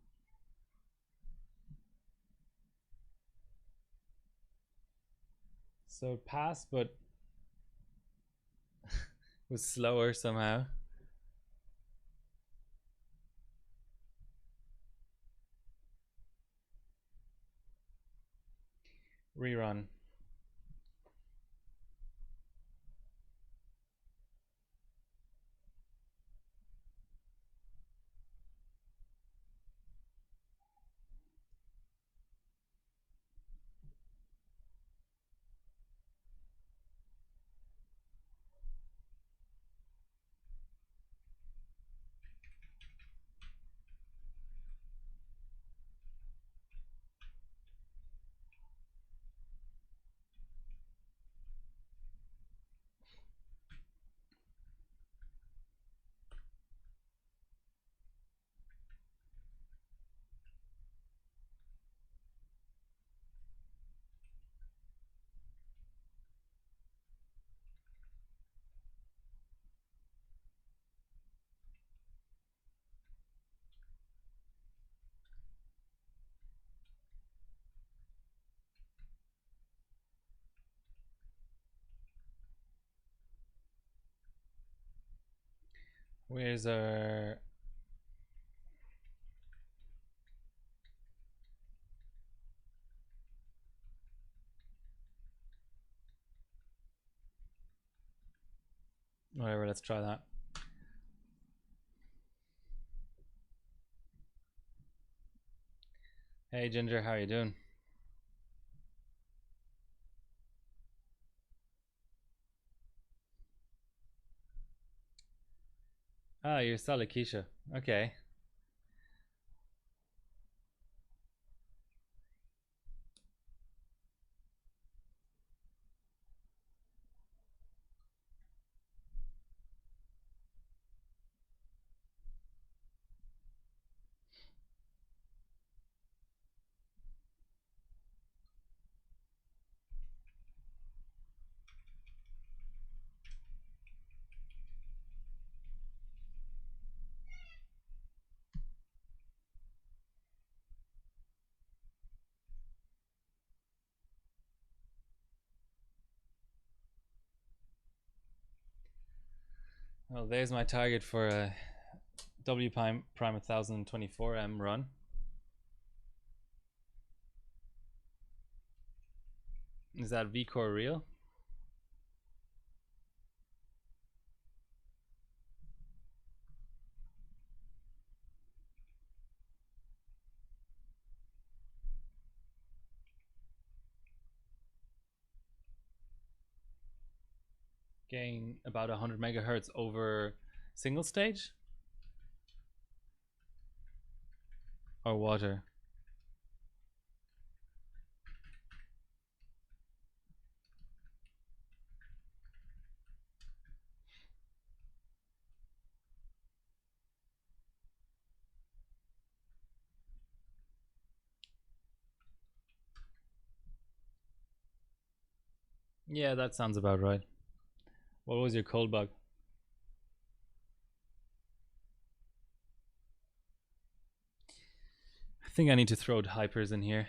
A: So it passed, but was slower somehow. Rerun. Where's our... Whatever, let's try that. Hey Ginger, how are you doing? Ah, you're Salikisha. Okay. Well, there's my target for a W Prime 1024M run. Is that VCore real? Gain about 100 megahertz over single stage? Or water? Yeah, that sounds about right. What was your cold bug? I think I need to throw hypers in here.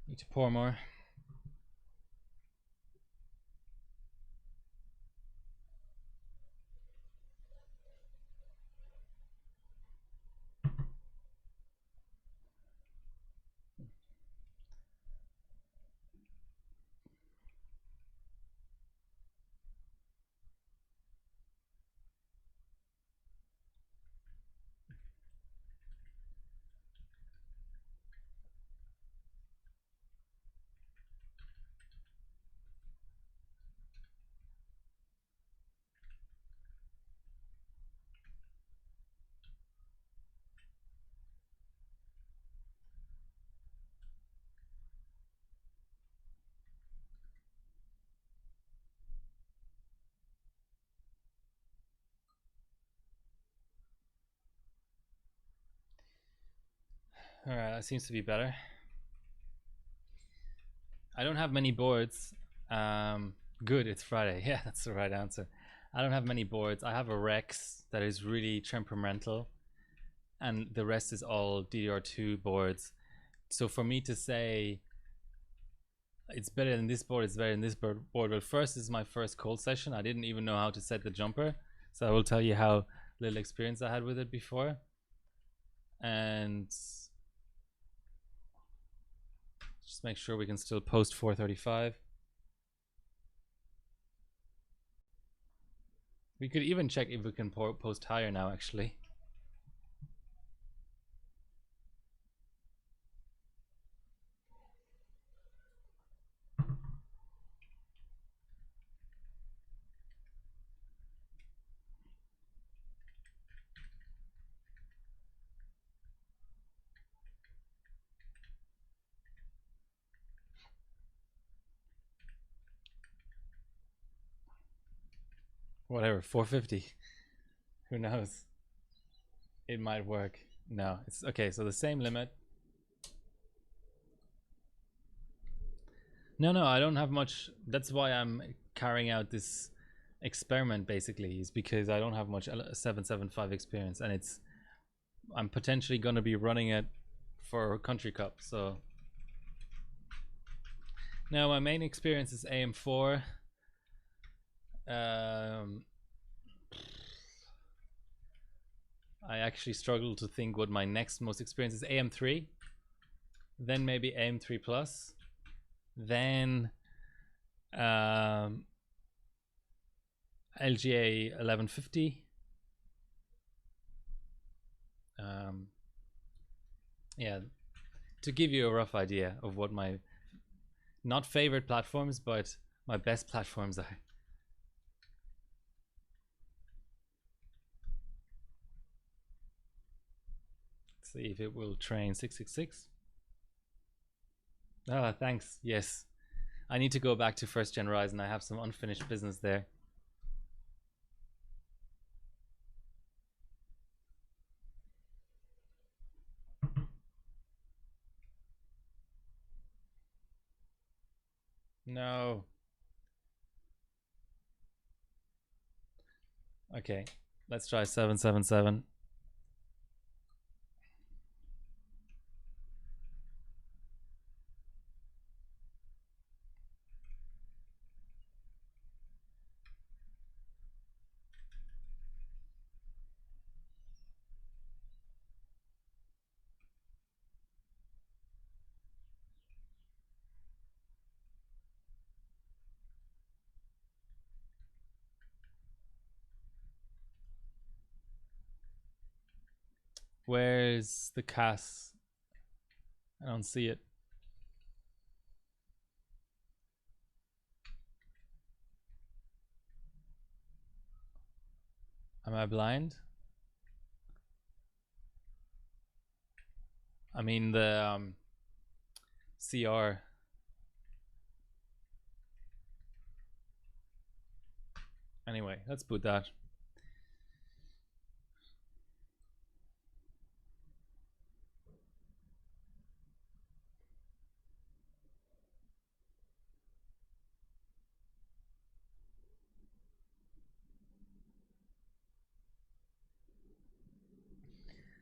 A: Need to pour more. Alright, that seems to be better. I don't have many boards. Good, it's Friday. Yeah, that's the right answer. I don't have many boards. I have a Rex that is really temperamental, and the rest is all DDR2 boards. So for me to say it's better than this board, it's better than this board. But first, this is my first cold session. I didn't even know how to set the jumper, so I will tell you how little experience I had with it before. And just make sure we can still post 435. We could even check if we can post higher now, actually. Whatever, 450. Who knows? It might work. No, it's okay. So the same limit. No, I don't have much. That's why I'm carrying out this experiment, basically, is because I don't have much 775 experience, and I'm potentially going to be running it for Country Cup. So now my main experience is AM4. I actually struggle to think what my next most experience is. AM3, then maybe AM3 plus, then LGA 1150. Yeah, to give you a rough idea of what my not favorite platforms, but my best platforms are. Let's see if it will train 666. Ah, thanks. Yes, I need to go back to first gen Ryzen. I have some unfinished business there. No. Okay, let's try 777. Where's the CAS? I don't see it. Am I blind? I mean the CR. Anyway, let's put that.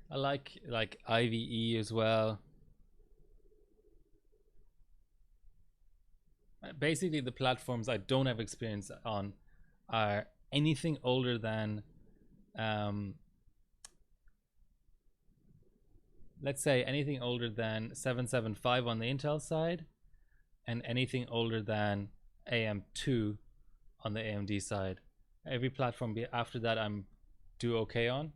A: I like IVE as well. Basically, the platforms I don't have experience on are anything older than, let's say anything older than 775 on the Intel side, and anything older than AM2 on the AMD side. Every platform after that I'm do okay on.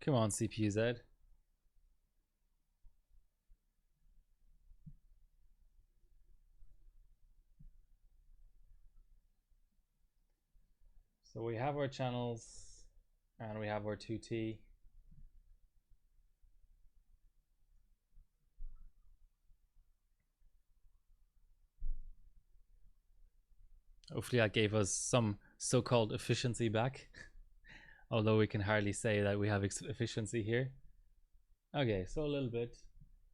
A: Come on, CPU Z. So we have our channels and we have our 2T. Hopefully that gave us some so-called efficiency back Although we can hardly say that we have efficiency here. Okay, so a little bit.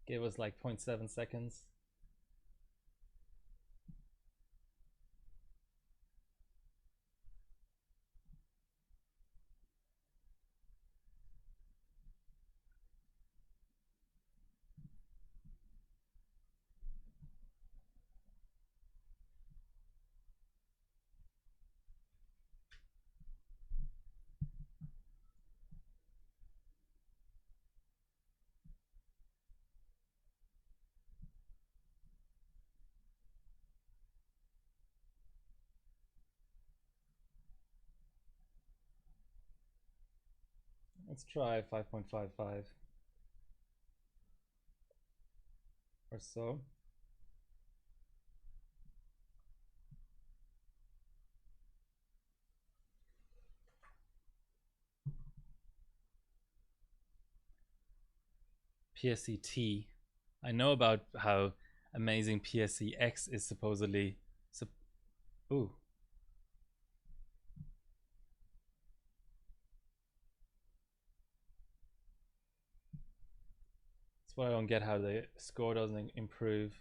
A: Gave us like 0.7 seconds. Let's try 5.55 or so. PSCT. I know about how amazing PSCX is supposedly. Ooh. That's why I don't get how the score doesn't improve.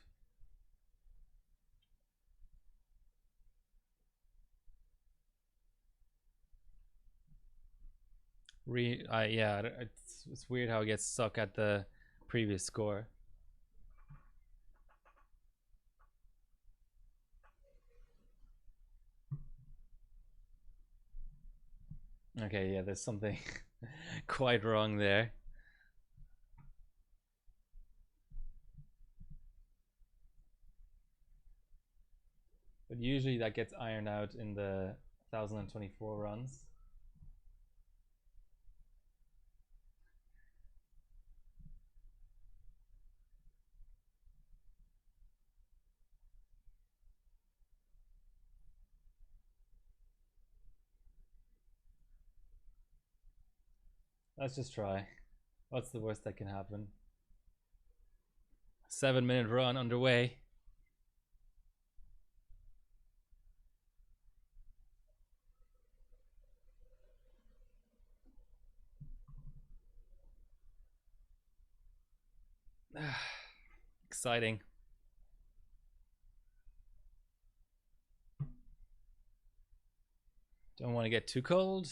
A: Yeah, it's weird how it gets stuck at the previous score. Okay, yeah, there's something quite wrong there. But usually that gets ironed out in the 1024 runs. Let's just try. What's the worst that can happen? 7-minute run underway. Exciting. Don't want to get too cold.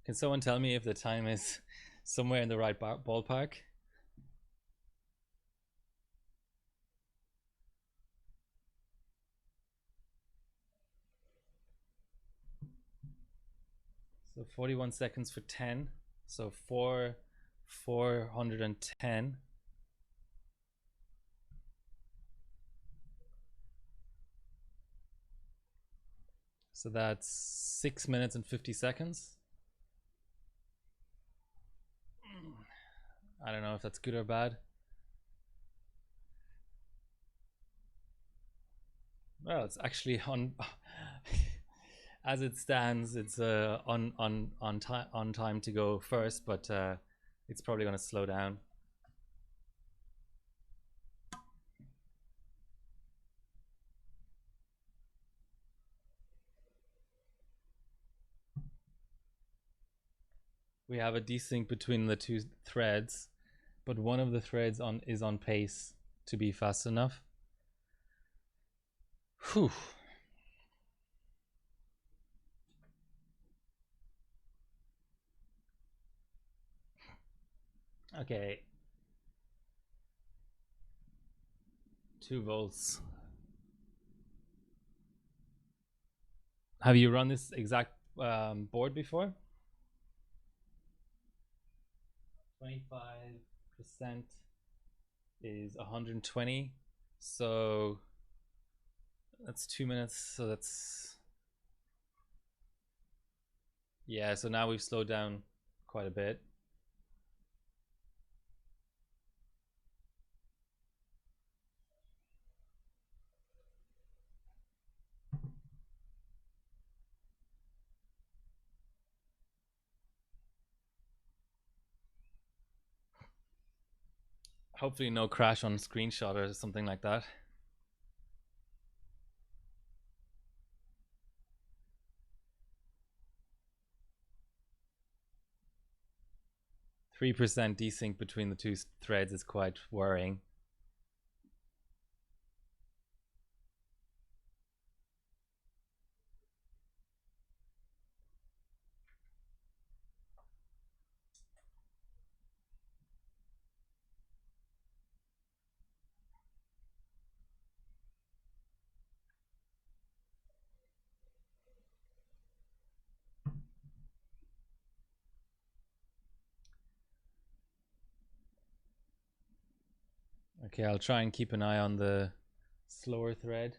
A: Can someone tell me if the time is somewhere in the right ballpark? So 41 seconds for 10. So 410. So that's 6 minutes and 50 seconds. I don't know if that's good or bad. Well, it's actually on as it stands, it's on time to go first, but it's probably going to slow down. We have a desync between the two threads, but one of the threads is on pace to be fast enough. Whew. Okay. 2 volts. Have you run this exact board before? 25% is 120. So that's 2 minutes. So that's, yeah, so now we've slowed down quite a bit. Hopefully no crash on screenshot or something like that. 3% desync between the two threads is quite worrying. Okay, I'll try and keep an eye on the slower thread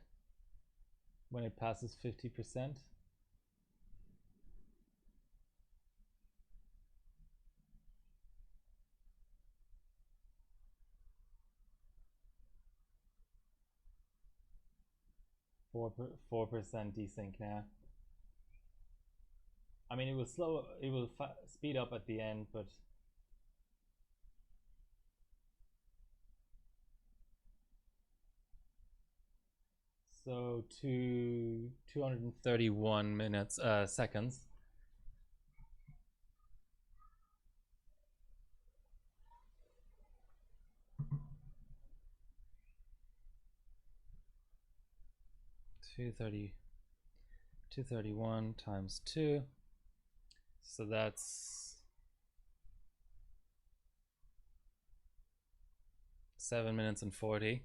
A: when it passes 50%. Four percent desync now. I mean, it will speed up at the end, but so to 231 minutes seconds. Two 231 times 2, so that's 7 minutes and 40.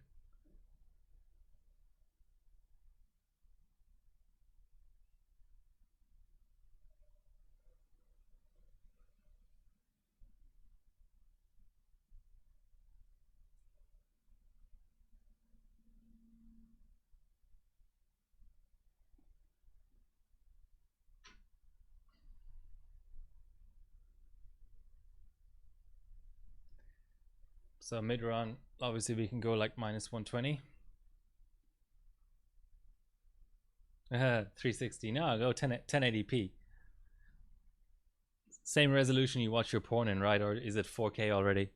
A: So mid run, obviously we can go like minus 120. 360. No, I'll go 1080p. Same resolution you watch your porn in, right? Or is it 4K already?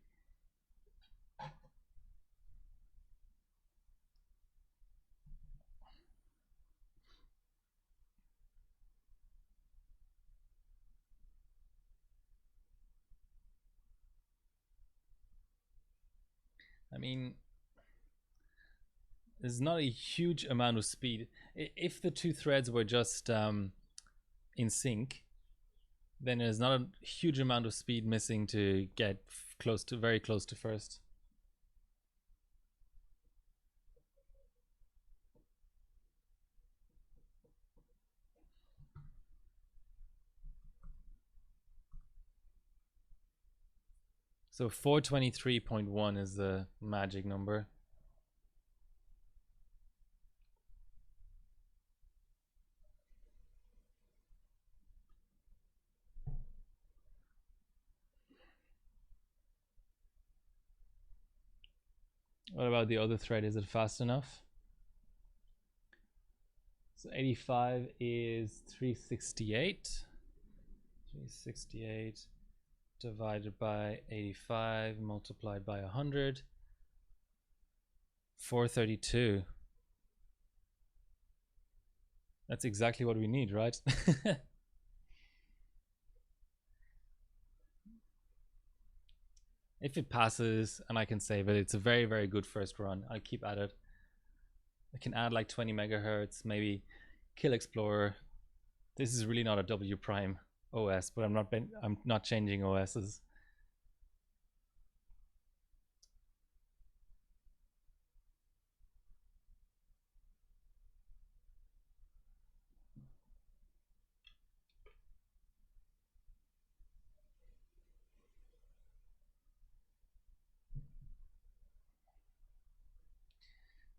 A: I mean, there's not a huge amount of speed. If the two threads were just in sync, then there's not a huge amount of speed missing to get very close to first. So 423.1 is the magic number. What about the other thread? Is it fast enough? So 85 is 368. 368 divided by 85 multiplied by 100. 432. That's exactly what we need, right? If it passes and I can save it, it's a very, very good first run. I'll keep at it. I can add like 20 megahertz, maybe kill Explorer. This is really not a W prime OS, but I'm not changing OSs.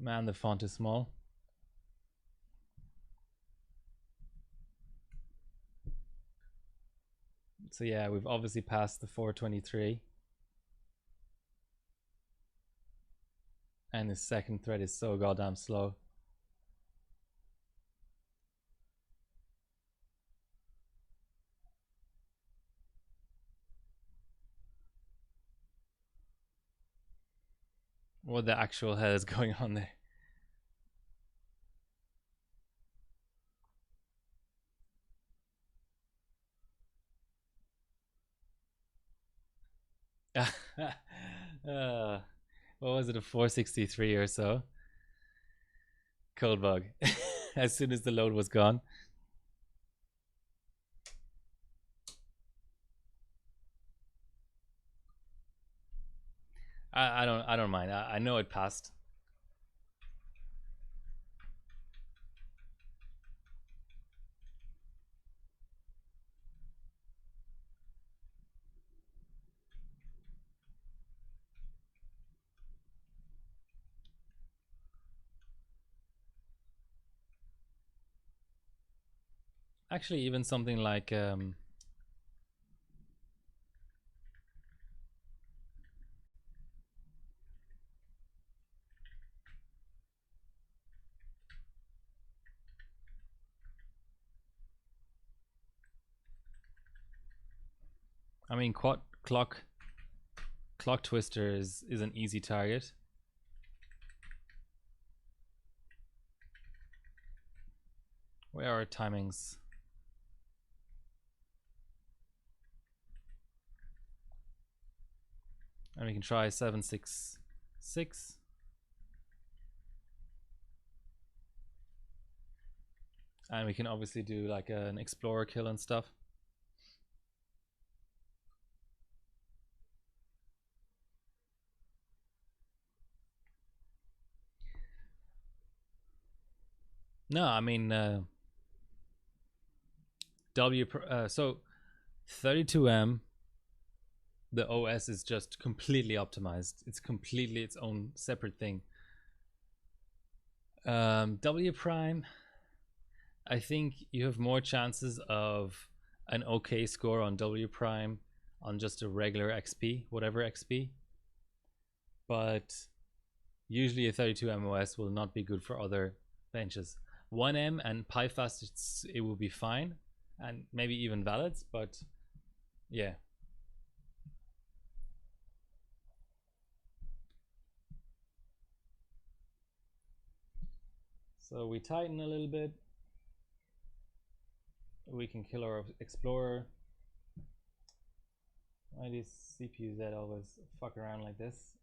A: Man, the font is small. So yeah, we've obviously passed the 423. And the second thread is so goddamn slow. What the actual hell is going on there? What was it, a 463 or so? Cold bug. As soon as the load was gone. I don't mind. I know it passed. Actually, even something like I mean, clock twister is an easy target. Where are timings? And we can try 766. And we can obviously do like an explorer kill and stuff. No, I mean so 32M, the OS is just completely optimized. It's completely its own separate thing. W prime, I think you have more chances of an okay score on W prime on just a regular XP, whatever XP. But usually a 32M OS will not be good for other benches. 1M and PyFast, it will be fine, and maybe even valids, but yeah. So we tighten a little bit. We can kill our explorer. Why these CPUs that always fuck around like this?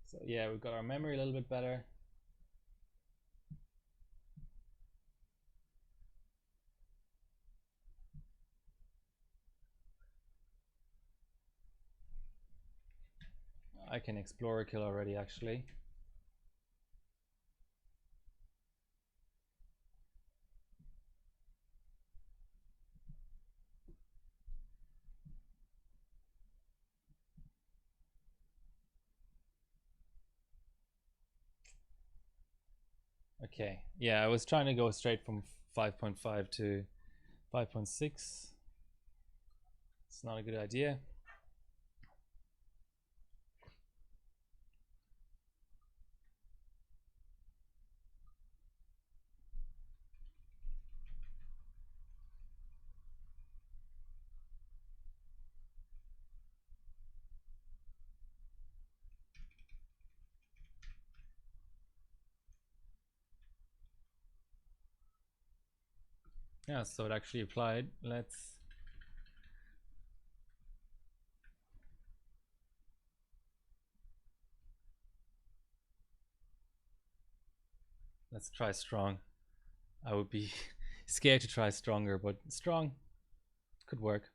A: So yeah, we've got our memory a little bit better. I can explore a kill already, actually. Okay, yeah, I was trying to go straight from 5.5 to 5.6. It's not a good idea. Yeah, so it actually applied. Let's try strong. I would be scared to try stronger, but strong could work.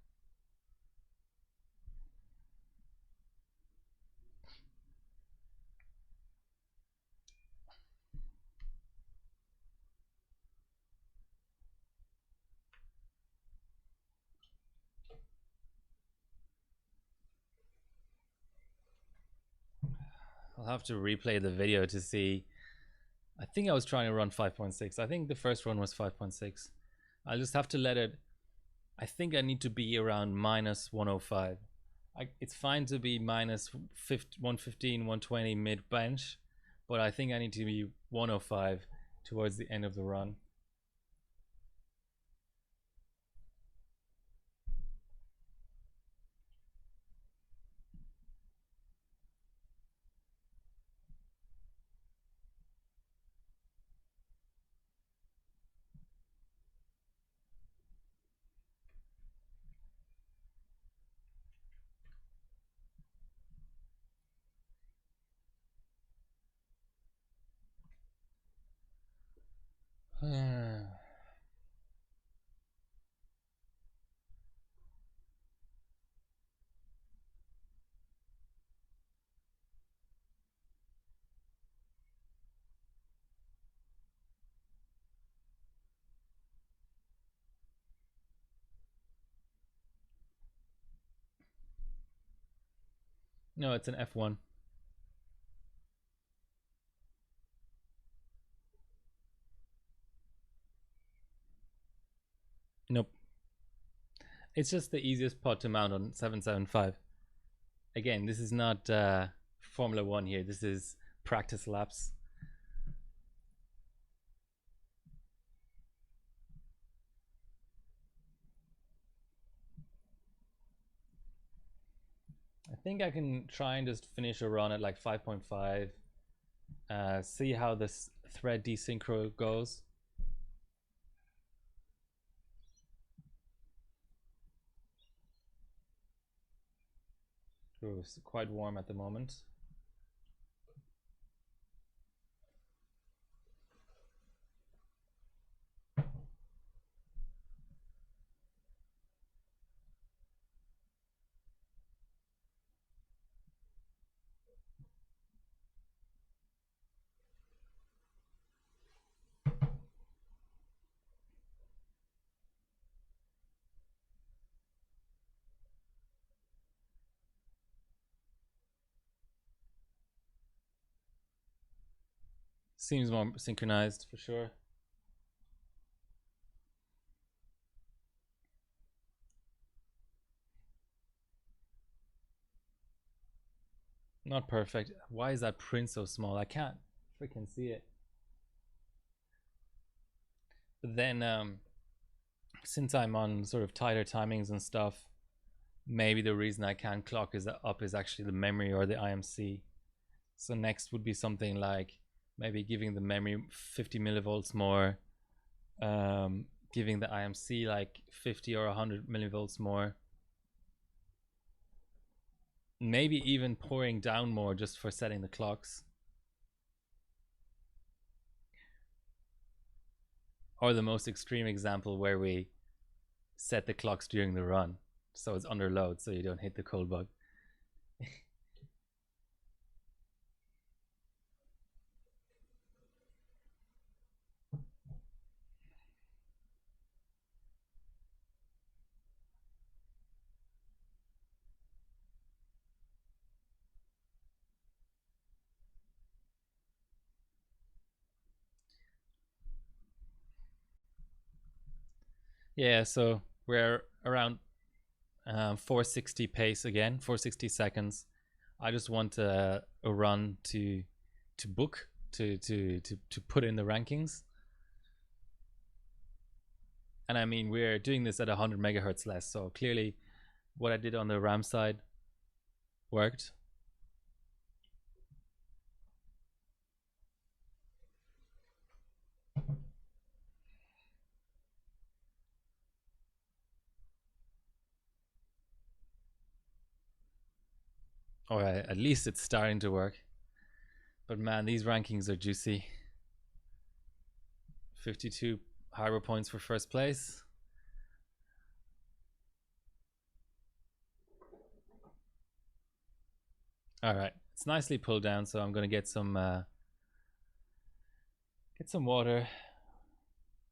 A: I'll have to replay the video to see. I think I was trying to run 5.6. I think the first one was 5.6. I'll just have to let it. I think I need to be around minus 105. It's fine to be minus 115, 120 mid bench, but I think I need to be 105 towards the end of the run. No, it's an F1. Nope. It's just the easiest pod to mount on 775. Again, this is not Formula One here. This is practice laps. I think I can try and just finish a run at like 5.5. See how this thread desynchro goes. Ooh, it's quite warm at the moment. Seems more synchronized for sure. Not perfect. Why is that print so small? I can't freaking see it. But then, since I'm on sort of tighter timings and stuff, maybe the reason I can't clock is up is actually the memory or the IMC. So next would be something like maybe giving the memory 50 millivolts more, giving the IMC like 50 or 100 millivolts more. Maybe even pouring down more just for setting the clocks. Or the most extreme example where we set the clocks during the run, so it's under load so you don't hit the cold bug. Yeah, so we're around 460 pace again, 460 seconds. I just want a run to book to put in the rankings. And I mean, we're doing this at 100 megahertz less, so clearly what I did on the RAM side worked. Or at least it's starting to work. But man, these rankings are juicy. 52 harbor points for first place. All right, it's nicely pulled down, so I'm going to get some water.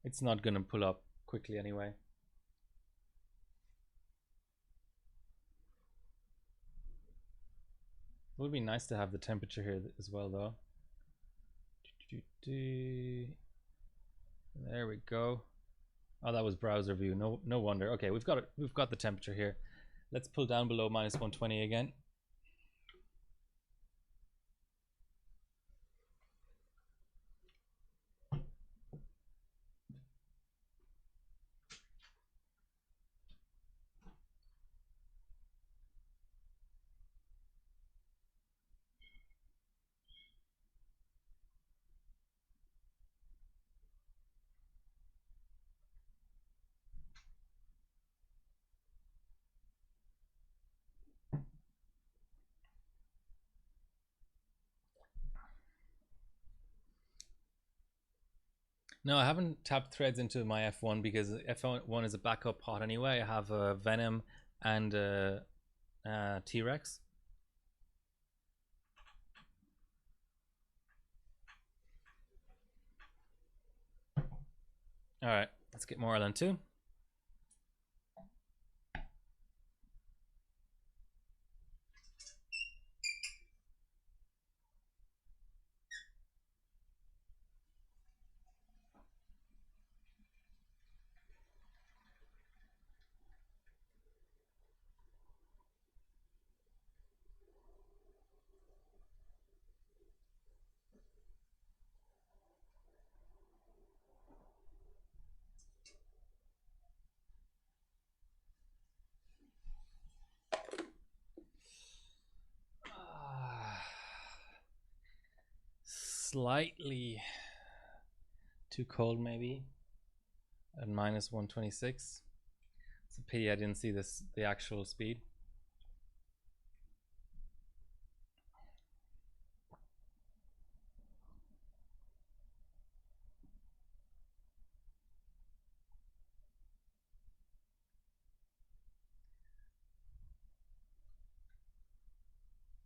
A: It's not going to pull up quickly anyway. It would be nice to have the temperature here as well, though. There we go. Oh, that was browser view. No wonder. Okay, we've got it. We've got the temperature here. Let's pull down below minus 120 again. No, I haven't tapped threads into my F1 because F1 is a backup pot anyway. I have a Venom and a T-Rex. All right, let's get more LN2. Slightly too cold maybe at minus 126. It's a pity I didn't see the actual speed.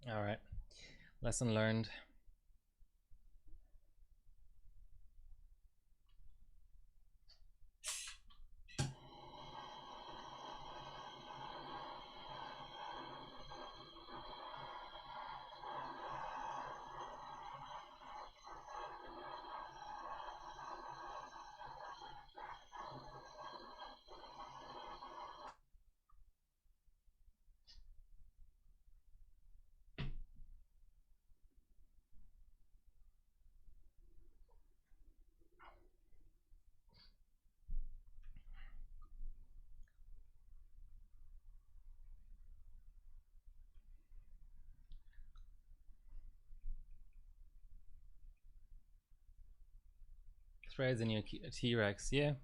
A: All right, lesson learned. Threads in your T-Rex, yeah.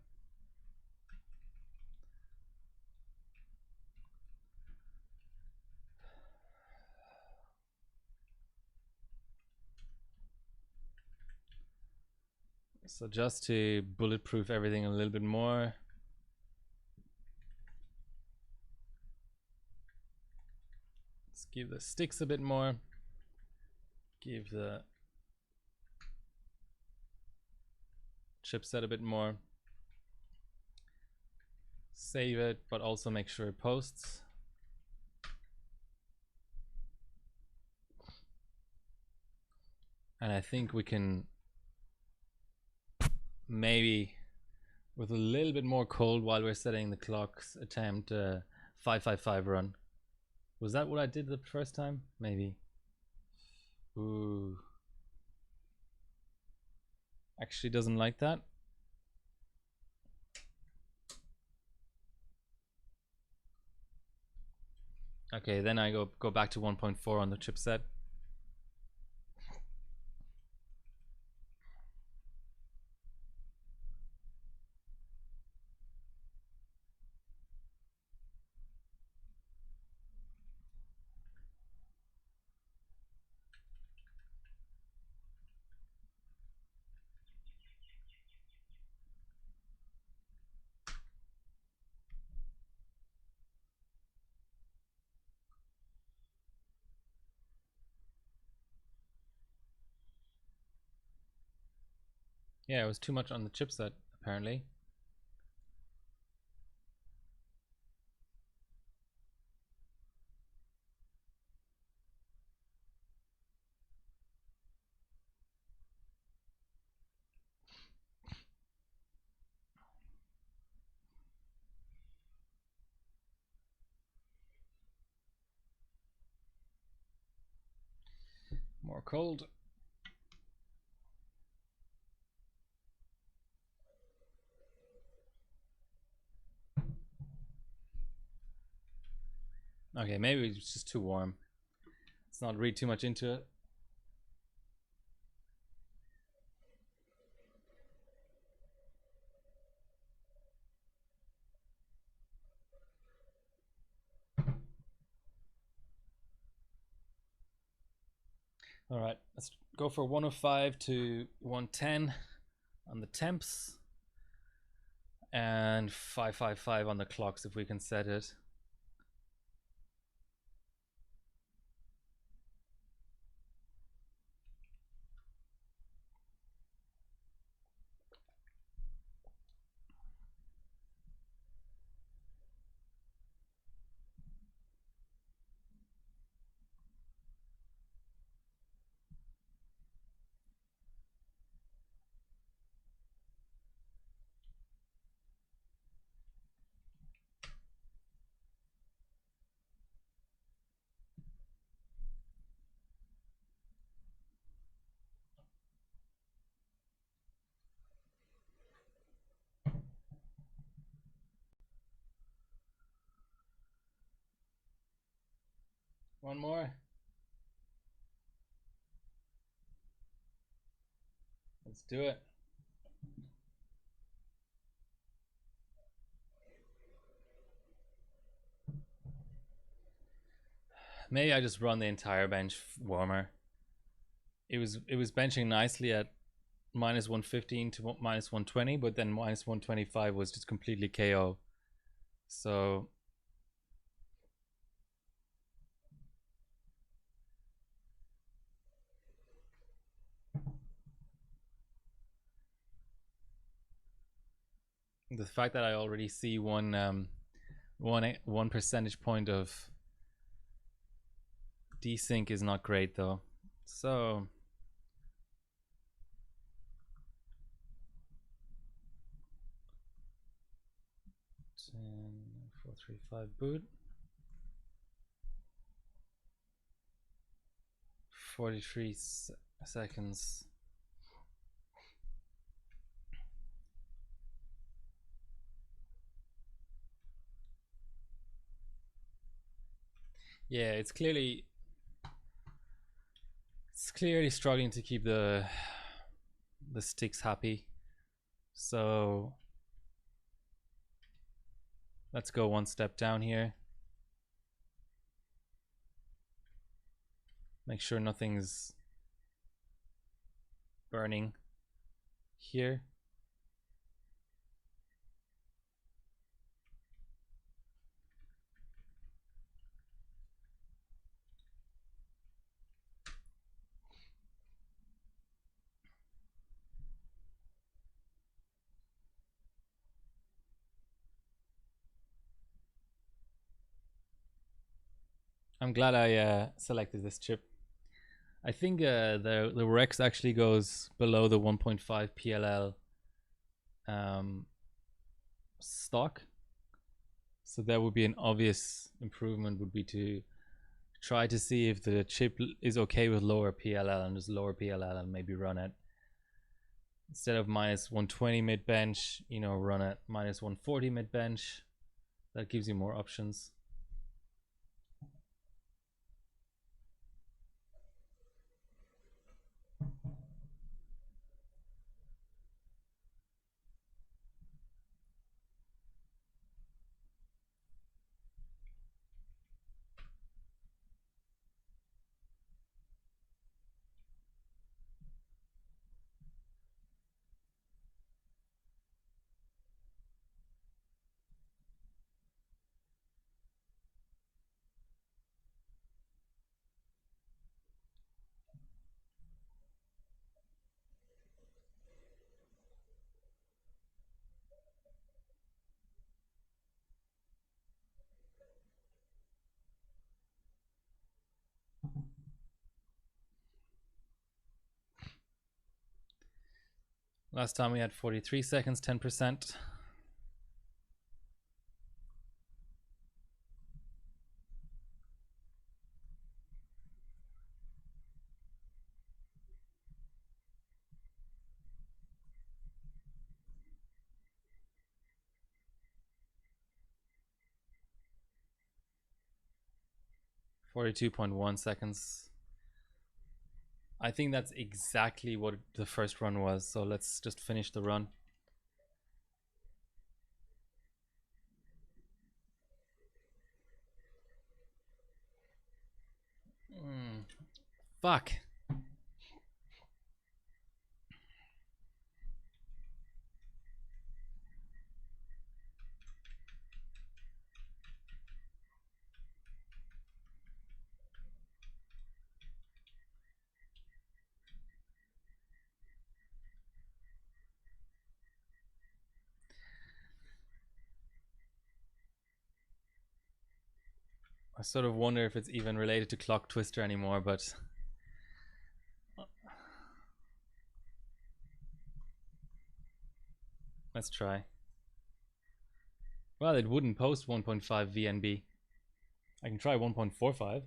A: So just to bulletproof everything a little bit more. Let's give the sticks a bit more. Give the chipset a bit more. Save it, but also make sure it posts. And I think we can maybe, with a little bit more cold while we're setting the clocks, attempt a 555 run. Was that what I did the first time? Maybe. Ooh. Actually doesn't like that. Okay, then I go back to 1.4 on the chipset. Yeah, it was too much on the chipset, apparently. More cold. Okay, maybe it's just too warm. Let's not read too much into it. All right, let's go for 105 to 110. on the temps, and 555 on the clocks if we can set it. One more. Let's do it. Maybe I just run the entire bench warmer. It was benching nicely at minus 115 to minus 120, but then minus 125 was just completely KO. So the fact that I already see one percentage point of desync is not great though. So 435 boot. 43 seconds. Yeah, it's clearly struggling to keep the sticks happy. So let's go one step down here. Make sure nothing's burning here. I'm glad I selected this chip. I think the Rex actually goes below the 1.5 PLL stock. So that would be an obvious improvement, would be to try to see if the chip is okay with lower PLL and just lower PLL and maybe run it. Instead of minus 120 mid bench, you know, run at minus 140 mid bench. That gives you more options. Last time we had 43 seconds, 10%. $42.1 seconds. I think that's exactly what the first run was. So let's just finish the run. Fuck. I sort of wonder if it's even related to clock twister anymore, but let's try. Well, it wouldn't post 1.5 VNB. I can try 1.45.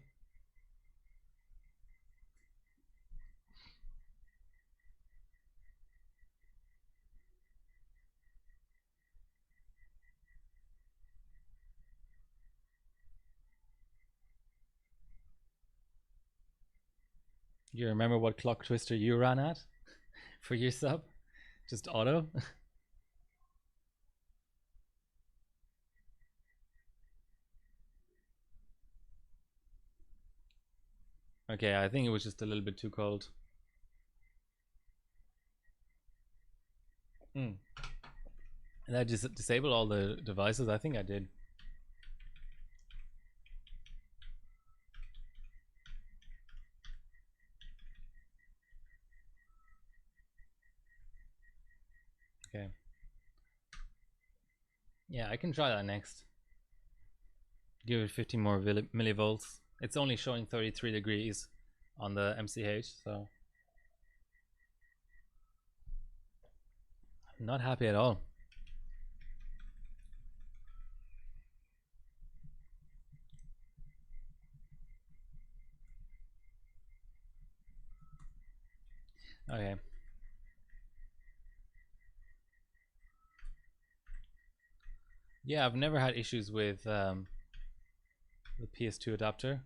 A: You remember what clock twister you ran at for your sub? Just auto? Okay, I think it was just a little bit too cold. Did I just disable all the devices? I think I did. Okay. Yeah, I can try that next. Give it 50 more millivolts. It's only showing 33 degrees on the MCH, so I'm not happy at all. Okay. Yeah, I've never had issues with the PS2 adapter.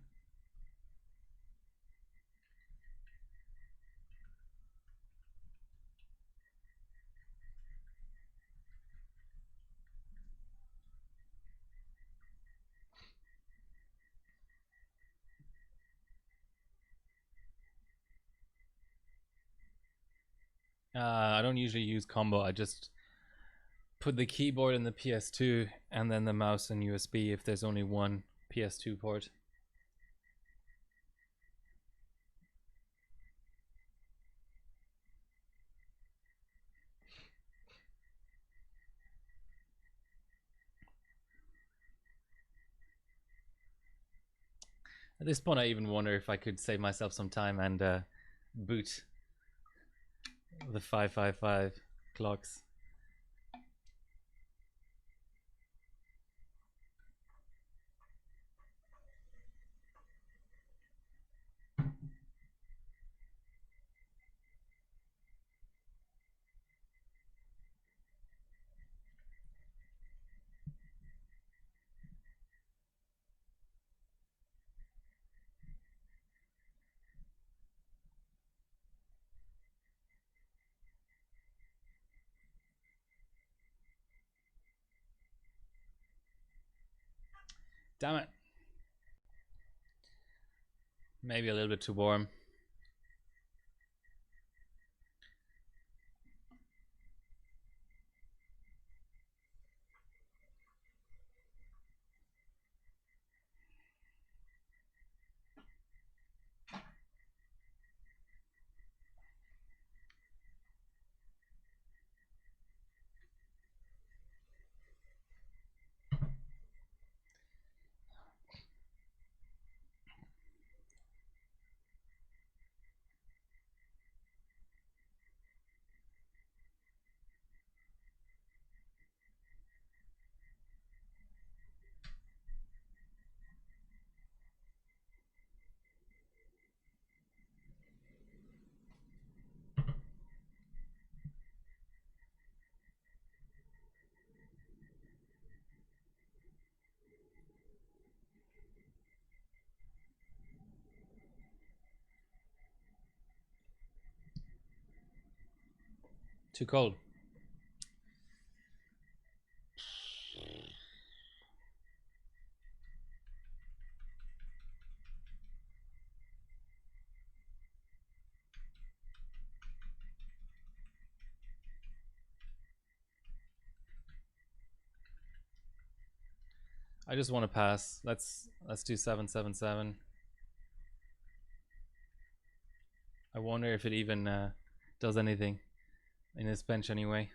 A: I don't usually use combo. I just put the keyboard in the PS2 and then the mouse and USB if there's only one PS2 port. At this point, I even wonder if I could save myself some time and boot the 555 clocks. Damn it. Maybe a little bit too warm. Too cold. I just want to pass. Let's do 777. I wonder if it even does anything in this bench anyway.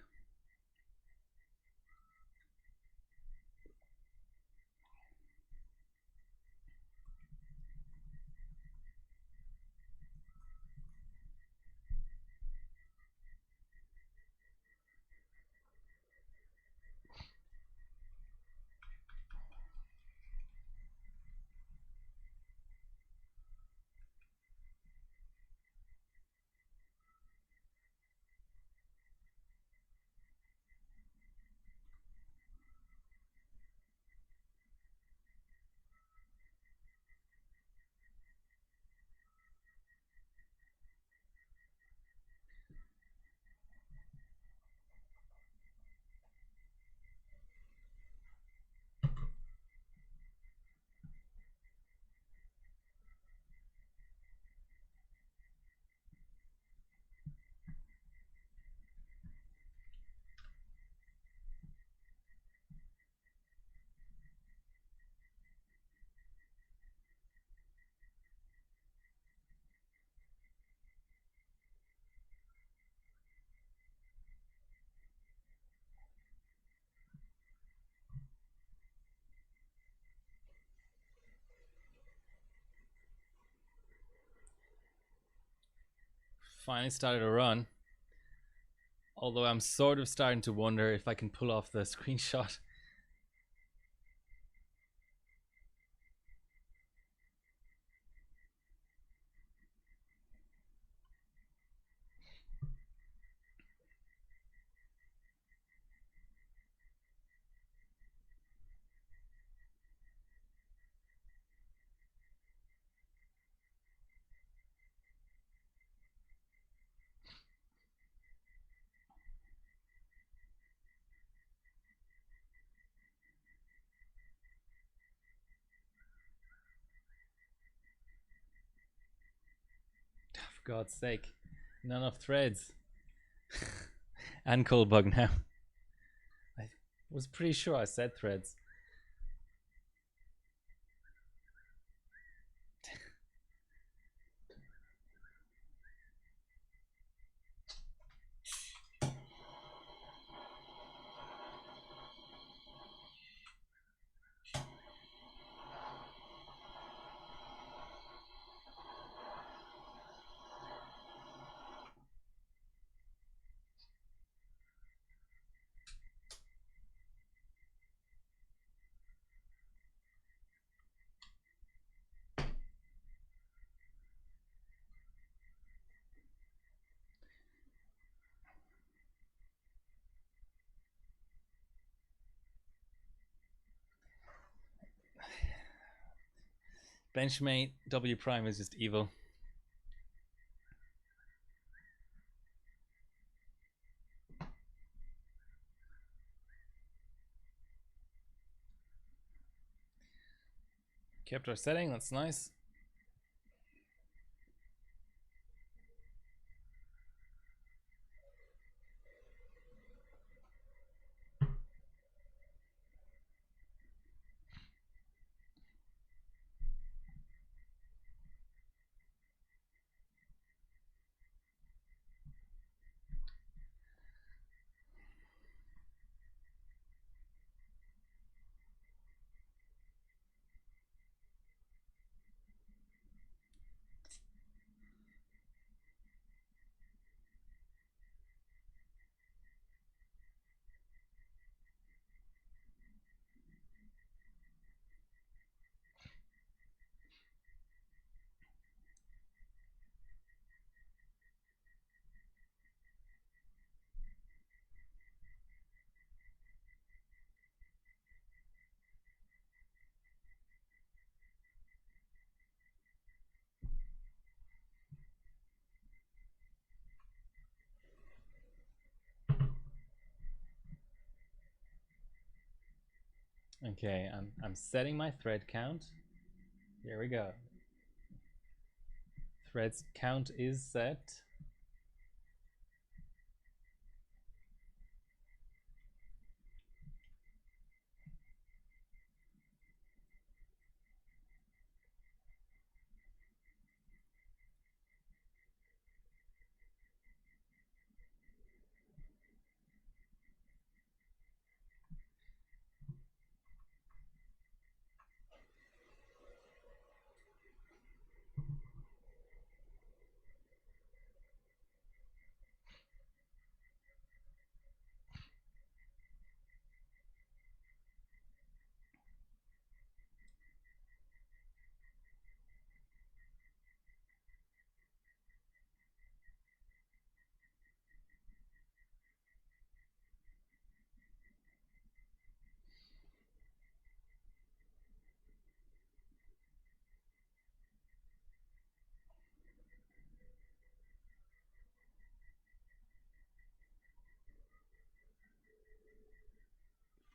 A: finally started a run. Although I'm sort of starting to wonder if I can pull off the screenshot. For God's sake, not enough threads. And cold bug now. I was pretty sure I said threads. Benchmate W prime is just evil. Kept our setting, that's nice. Okay, I'm setting my thread count. Here we go. Threads count is set.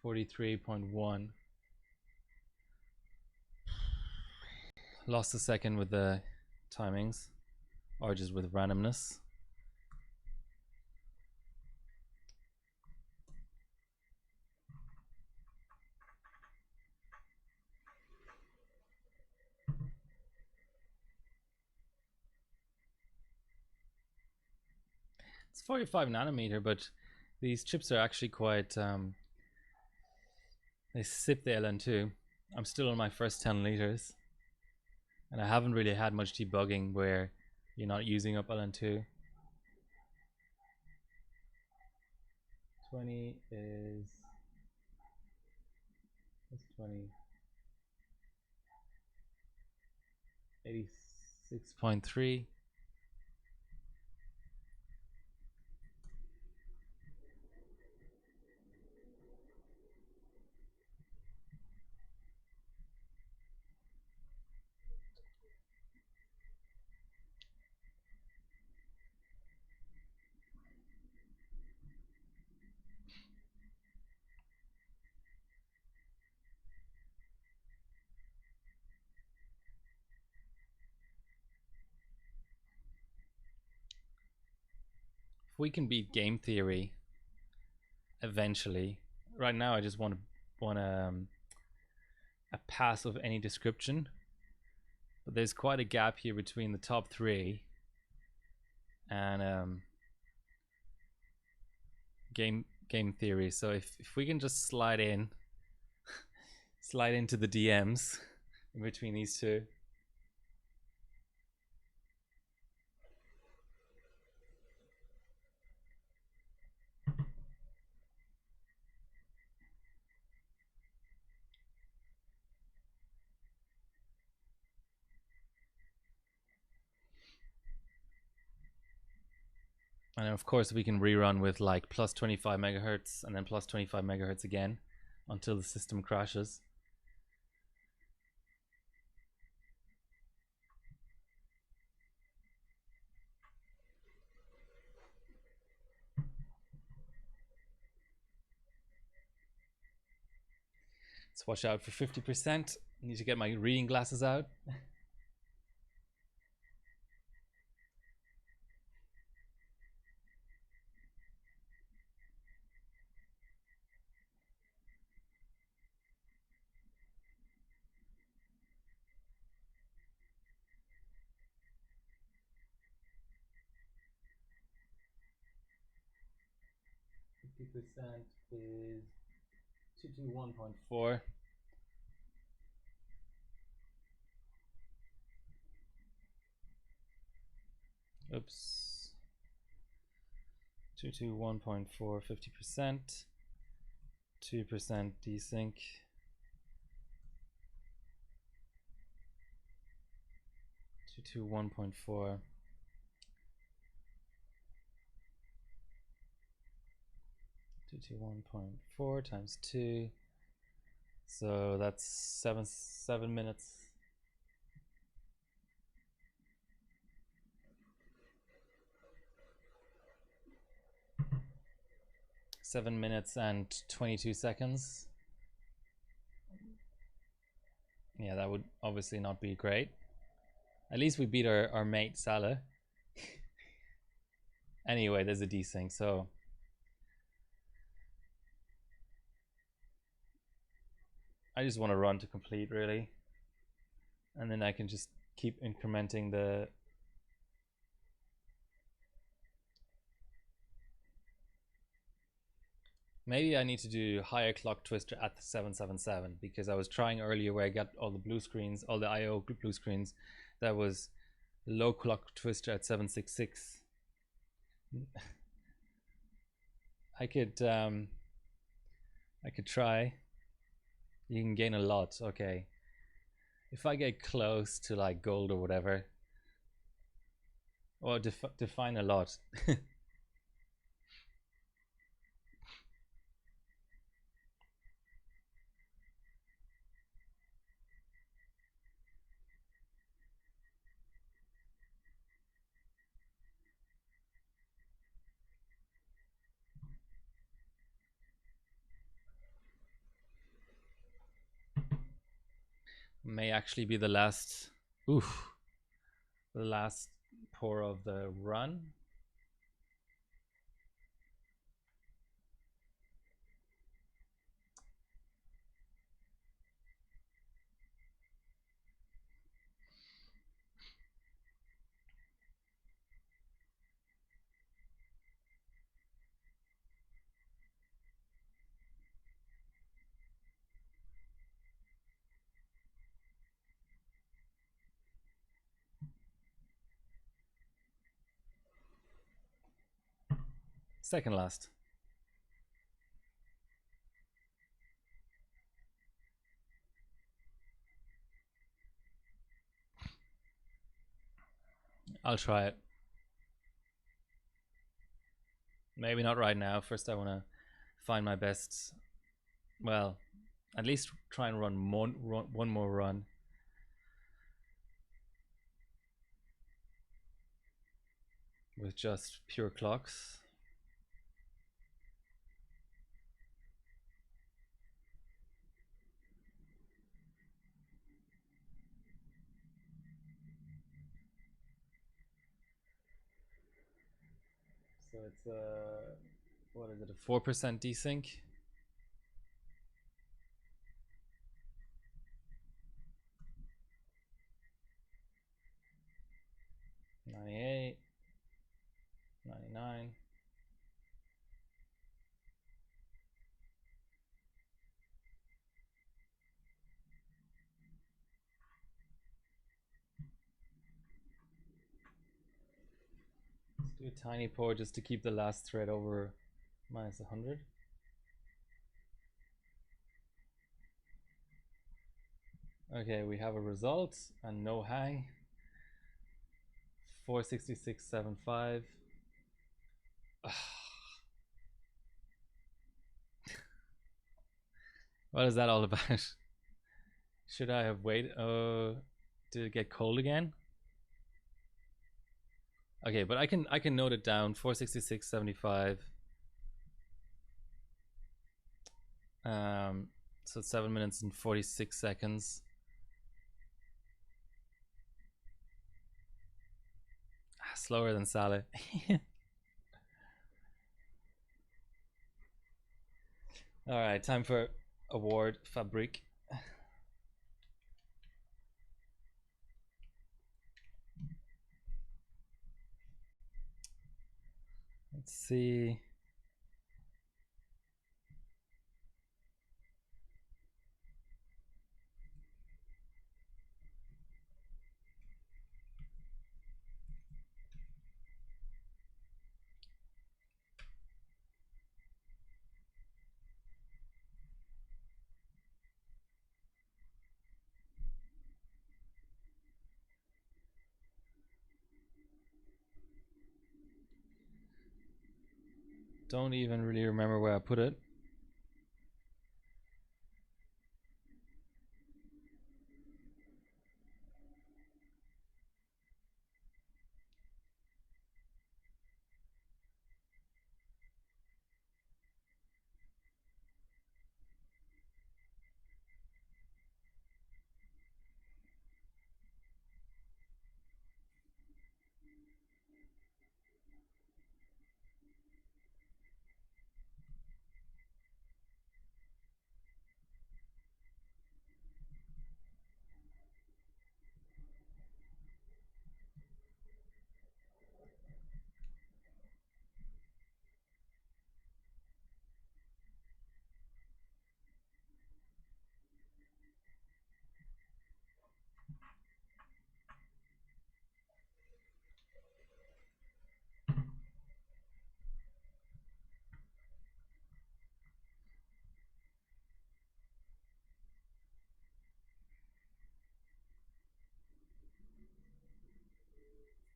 A: $43.1. Lost a second with the timings, or just with randomness. It's 45 nanometer, but these chips are actually quite they sip the LN2. I'm still on my first 10 liters, and I haven't really had much debugging where you're not using up LN2. 20 is plus 20. 86.3. If we can beat game theory eventually, right now I just want a pass of any description, but there's quite a gap here between the top three and game theory. So if we can just slide into the DMs in between these two. And of course we can rerun with like plus 25 megahertz and then plus 25 megahertz again until the system crashes. Let's watch out for 50%. I need to get my reading glasses out. Percent is 221.4. Oops. 221.4, 50%. 2% desync. 221.4. 221.4 times 2. So that's 7 minutes. Seven minutes and 22 seconds. Yeah, that would obviously not be great. At least we beat our mate Salah. Anyway, there's a desync, so I just want to run to complete, really. And then I can just keep incrementing the... Maybe I need to do higher clock twister at the 777, because I was trying earlier where I got all the blue screens, all the IO blue screens. That was low clock twister at 766. I could try. You can gain a lot. Okay. If I get close to like gold or whatever, or define a lot. May actually be the last, the last pour of the run. Second last. I'll try it. Maybe not right now. First I want to find my best, well, at least try and run one more run. With just pure clocks. So it's what is it, a 4% desync? $98, $99. Let's do a tiny pour just to keep the last thread over minus 100. Okay, we have a result and no hang. 466.75. What is that all about? Should I have waited? Did it get cold again? Okay, but I can note it down. 466.75. So it's 7 minutes and 46 seconds. Slower than Saleh. All right, time for award Fabrique. Let's see. Don't even really remember where I put it.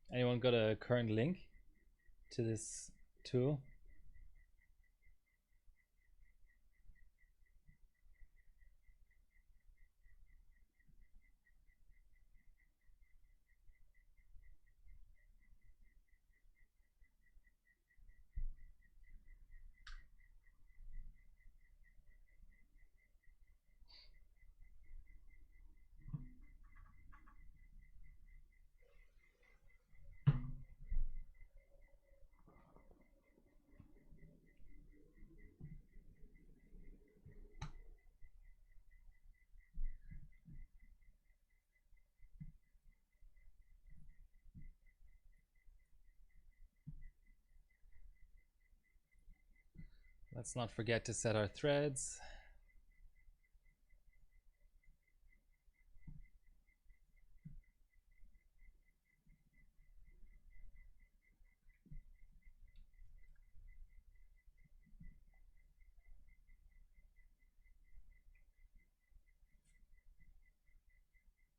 A: Anyone got a current link to this tool? Let's not forget to set our threads.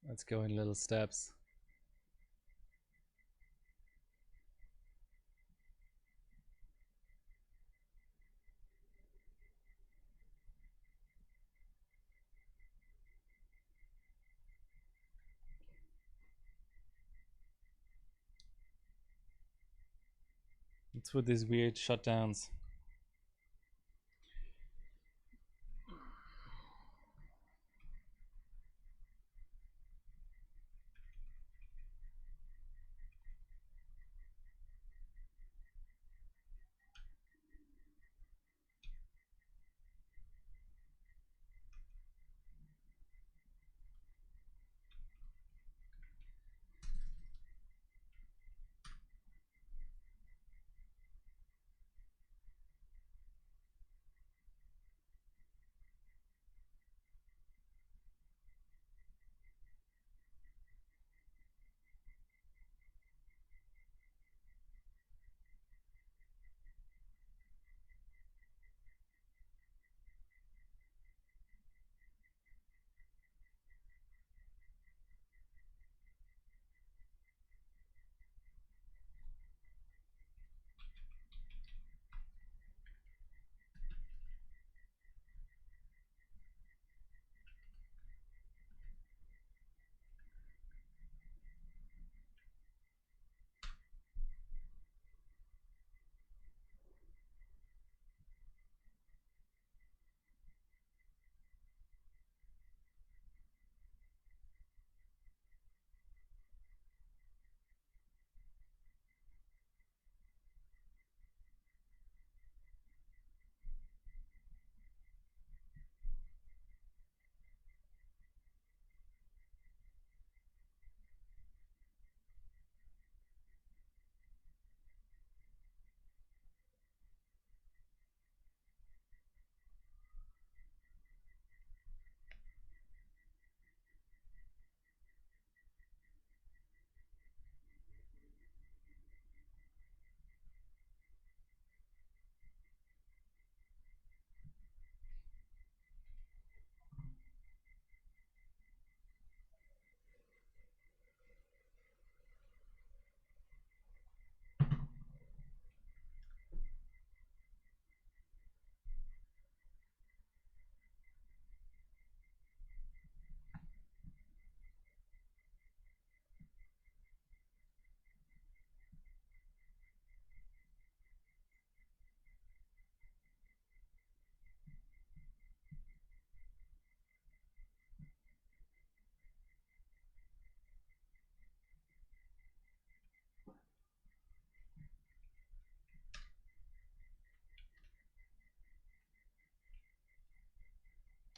A: Let's go in little steps. It's with these weird shutdowns.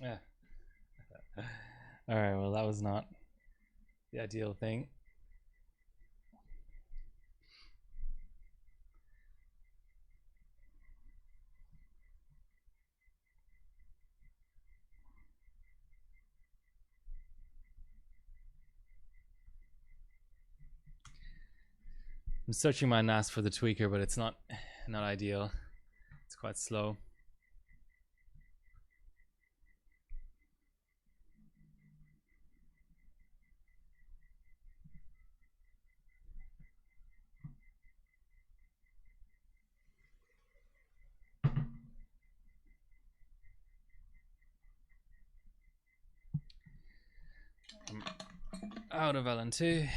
A: Yeah. All right. Well, that was not the ideal thing. I'm searching my NAS for the tweaker, but it's not ideal. It's quite slow. I'm out of LN2.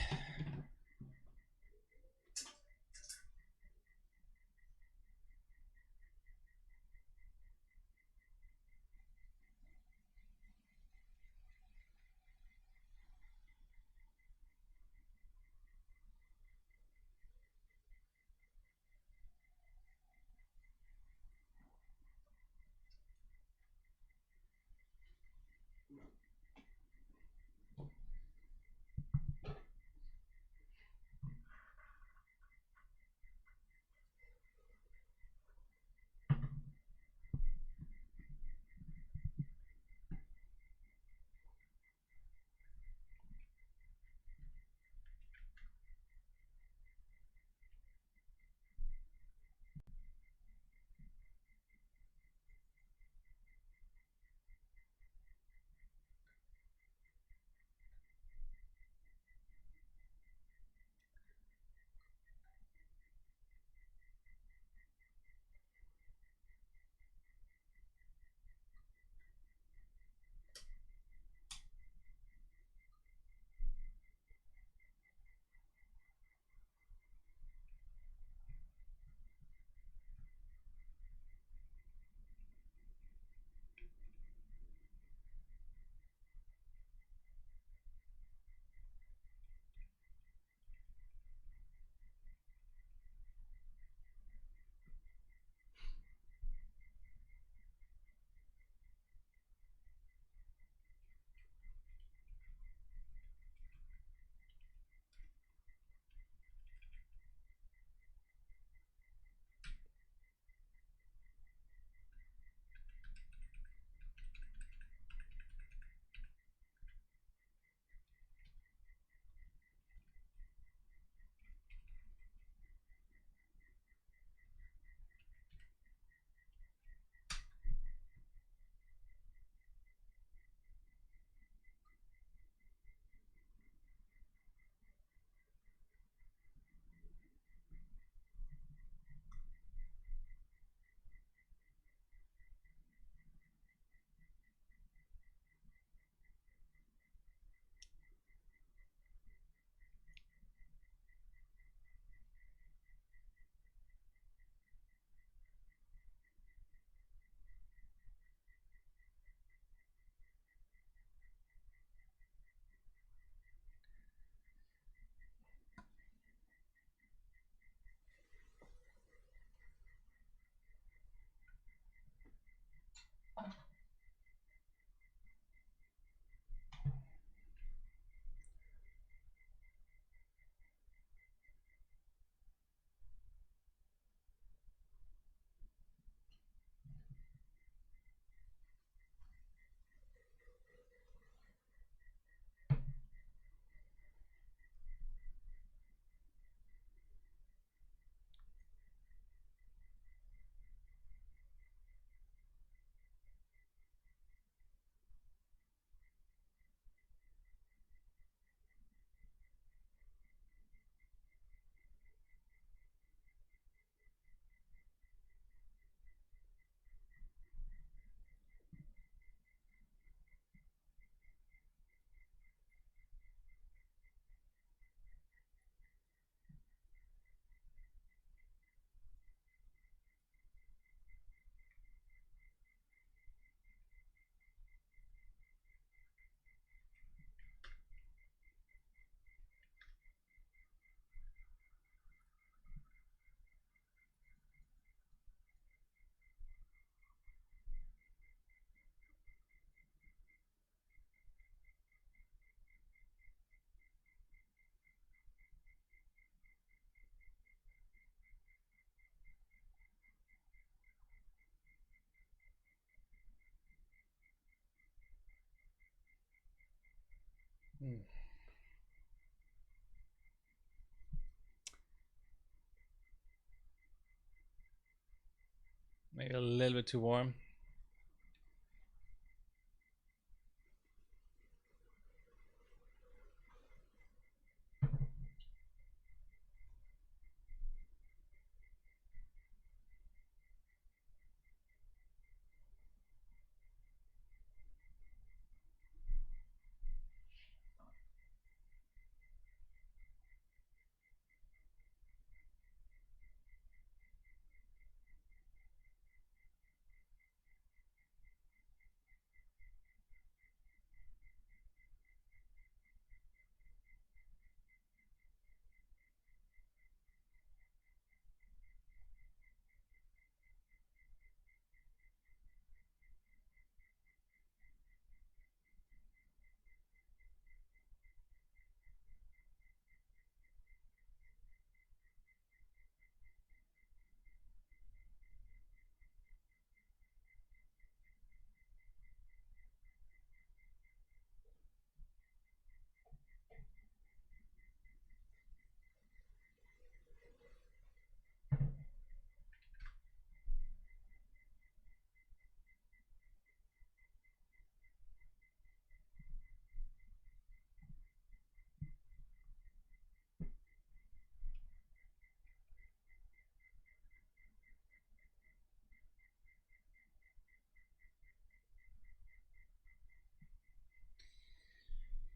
A: Maybe a little bit too warm.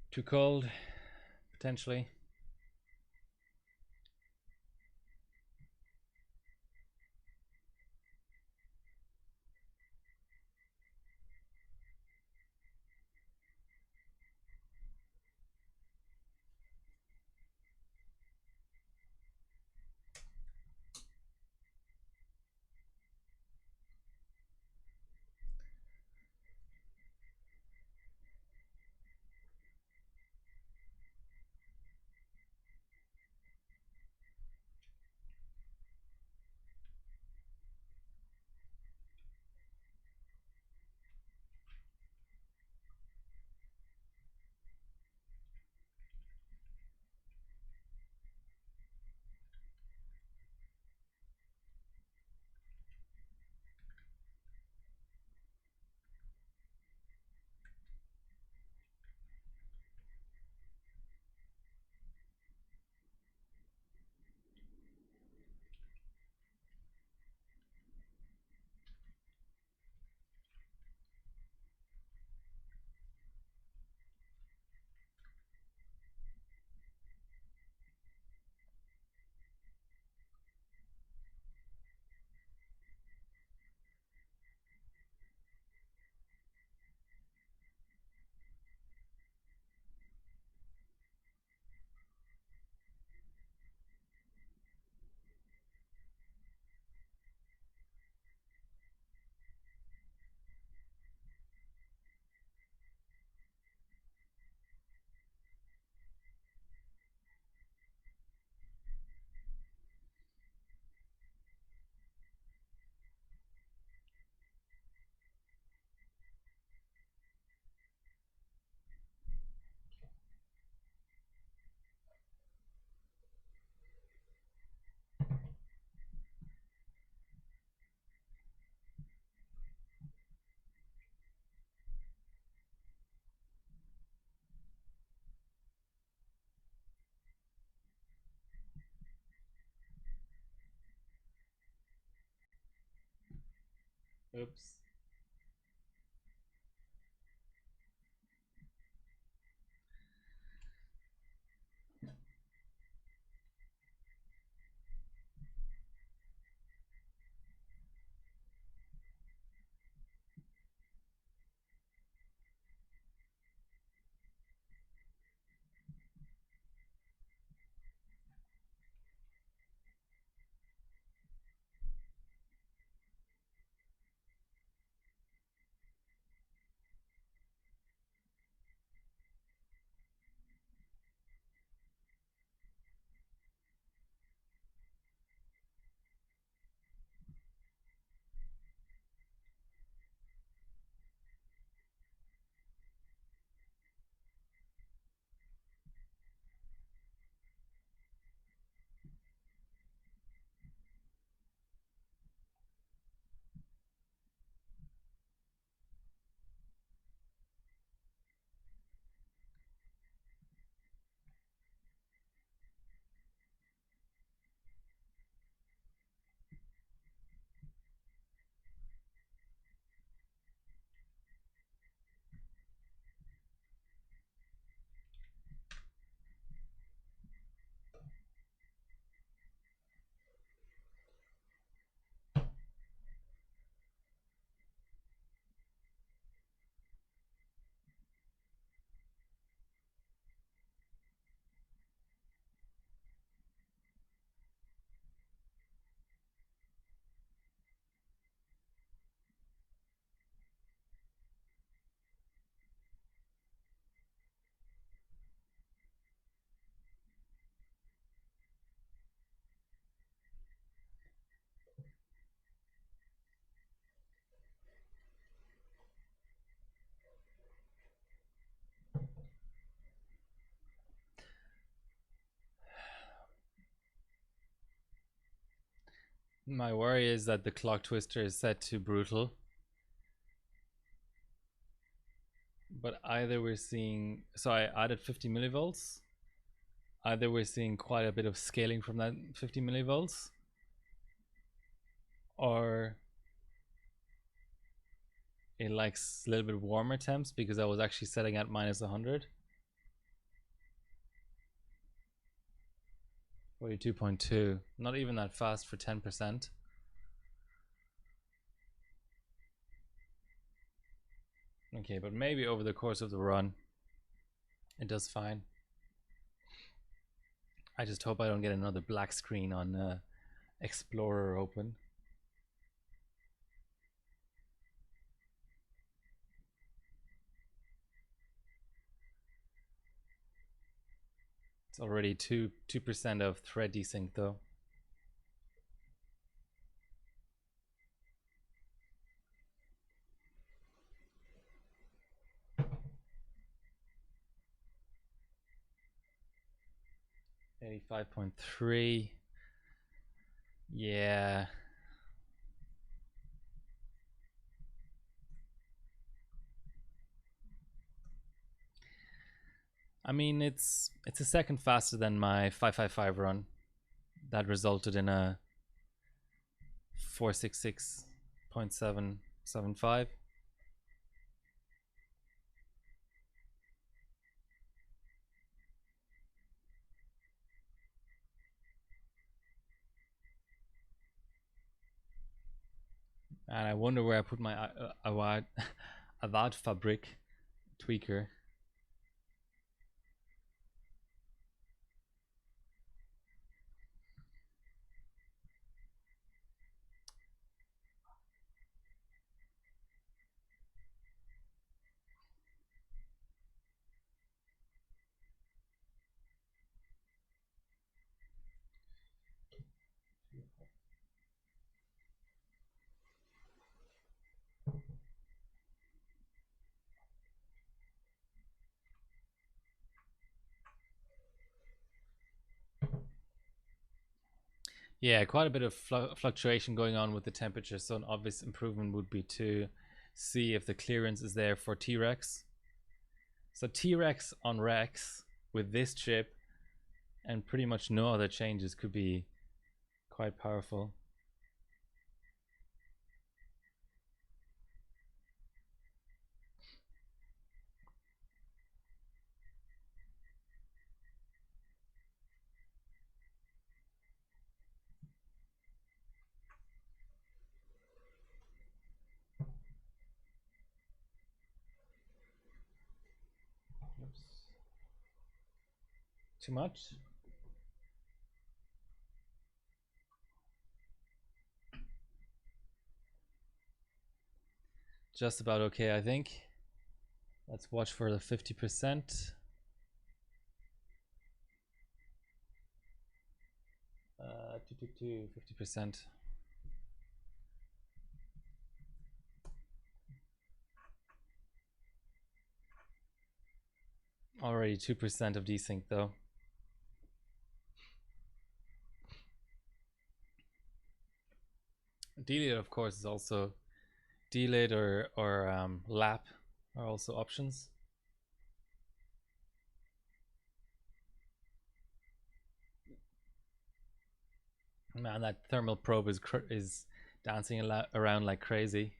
A: Too cold, potentially. Oops. My worry is that the clock twister is set to brutal. But either we're seeing, so I added 50 millivolts. Either we're seeing quite a bit of scaling from that 50 millivolts, or it likes a little bit warmer temps because I was actually setting at minus 100. 42.2, not even that fast for 10%. Okay, but maybe over the course of the run, it does fine. I just hope I don't get another black screen on Explorer open. It's already 2% of thread desync though. $85.3. Yeah. I mean, it's a second faster than my 555 run. That resulted in a 466.775. And I wonder where I put my Avad Fabric tweaker. Yeah, quite a bit of fluctuation going on with the temperature, so an obvious improvement would be to see if the clearance is there for T-Rex. So T-Rex on Rex with this chip and pretty much no other changes could be quite powerful. Oops. Too much? Just about okay, I think. Let's watch for the 50%. 50%. Already 2% of desync though. Delete, of course, is also delete or lap are also options. Man, that thermal probe is dancing around like crazy.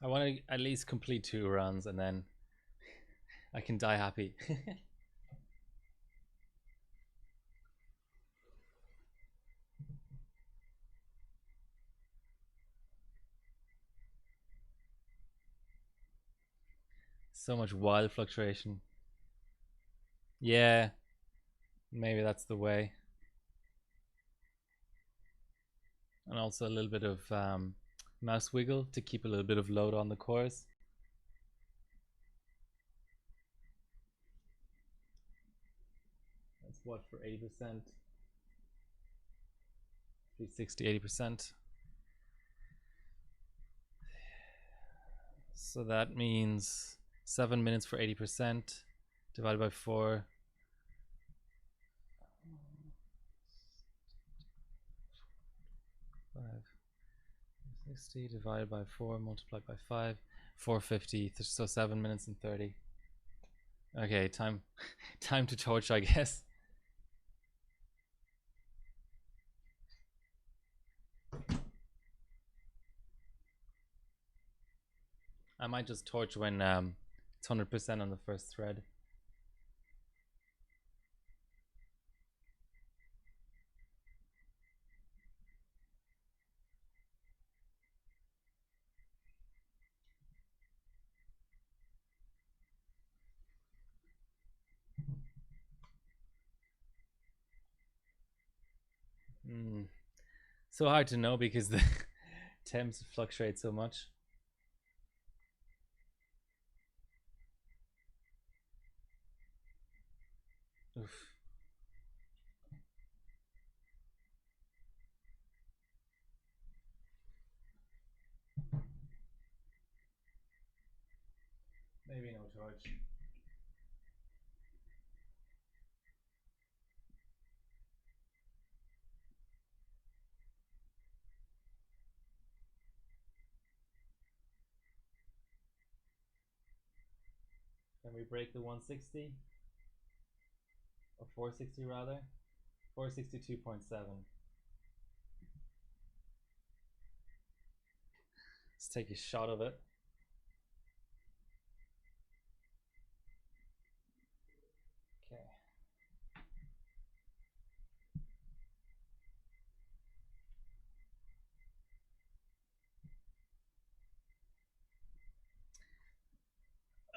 A: I want to at least complete 2 runs and then I can die happy. So much wild fluctuation. Yeah, maybe that's the way. And also a little bit of mouse wiggle to keep a little bit of load on the cores. That's what for 80%? 360, 80%. So that means 7 minutes for 80% divided by 4. 60 divided by 4 multiplied by 5. 450. So 7 minutes and 30. Okay, time to torch, I guess. I might just torch when it's 100% on the first thread. So hard to know because the temps fluctuate so much. Oof. Maybe no torch. Can we break the 160? Or 460 rather? 462.7. Let's take a shot of it. Okay.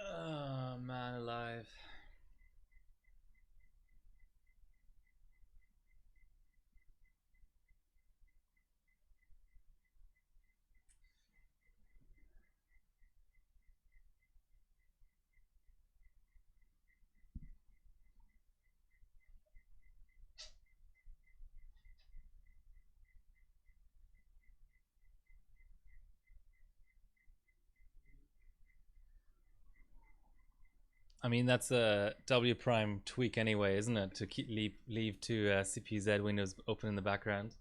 A: Oh, man alive. I mean, that's a W prime tweak anyway, isn't it? To keep leave to CPU Z windows open in the background.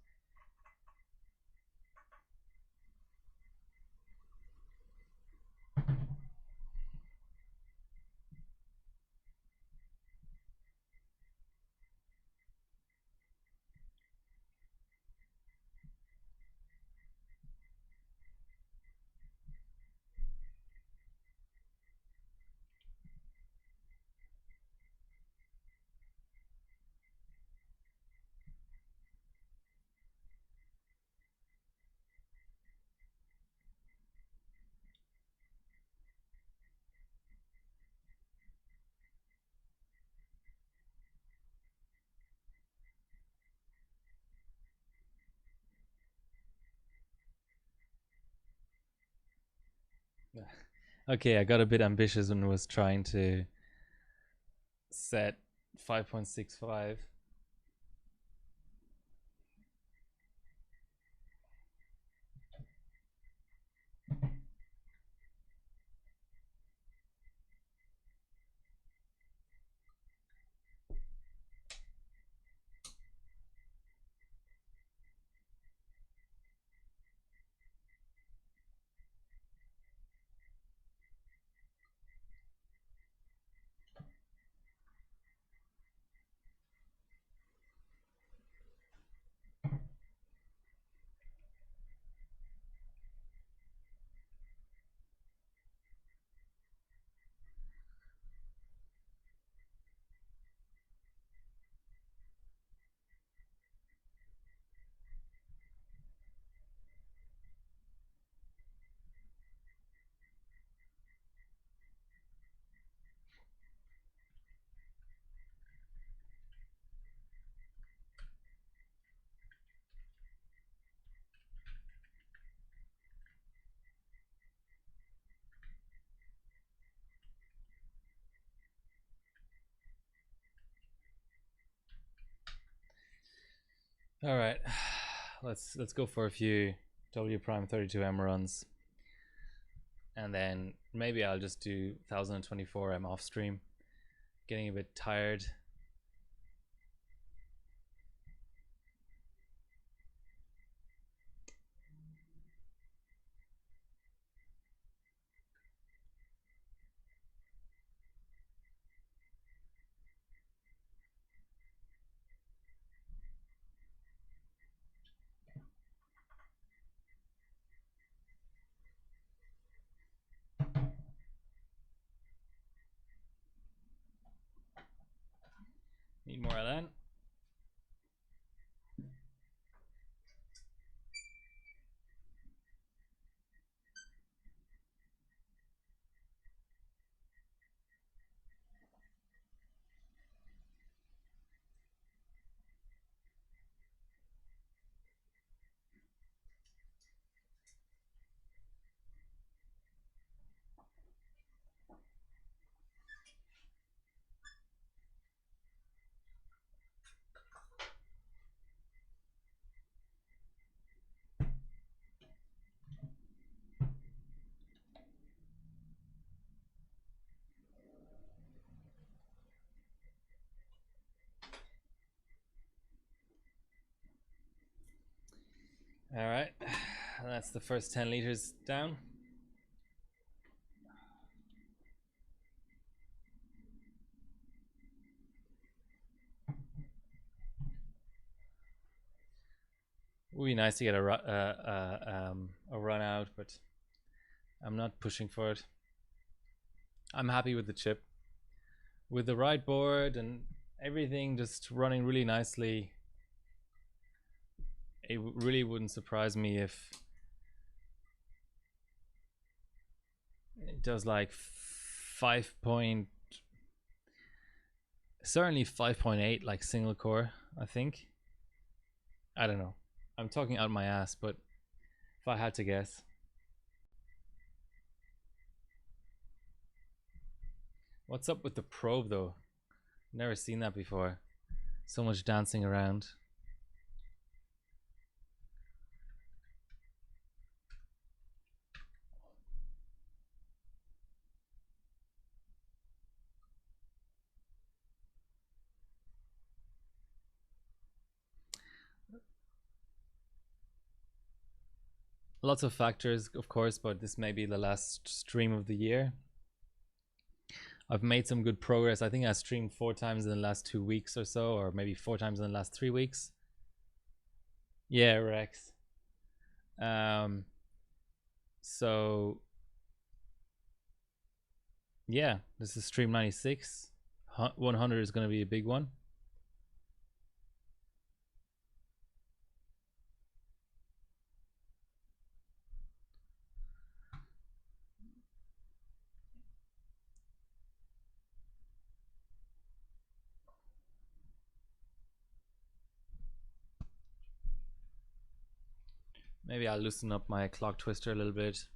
A: Okay, I got a bit ambitious and was trying to set 5.65. All right, let's go for a few W prime 32M runs, and then maybe I'll just do 1024M off stream. Getting a bit tired. Need more of that. All right, that's the first 10 liters down. Would be nice to get a run out, but I'm not pushing for it. I'm happy with the chip, with the right board and everything just running really nicely. It really wouldn't surprise me if it does like 5 point, certainly 5.8 like single core, I think. I don't know, I'm talking out my ass, but if I had to guess. What's up with the probe though? Never seen that before. So much dancing around. Lots of factors, of course, but this may be the last stream of the year. I've made some good progress. I think I streamed 4 times in the last 2 weeks or so, or maybe 4 times in the last 3 weeks. Yeah, Rex. So yeah, this is stream 96. 100 is going to be a big one. Maybe I'll loosen up my clock twister a little bit.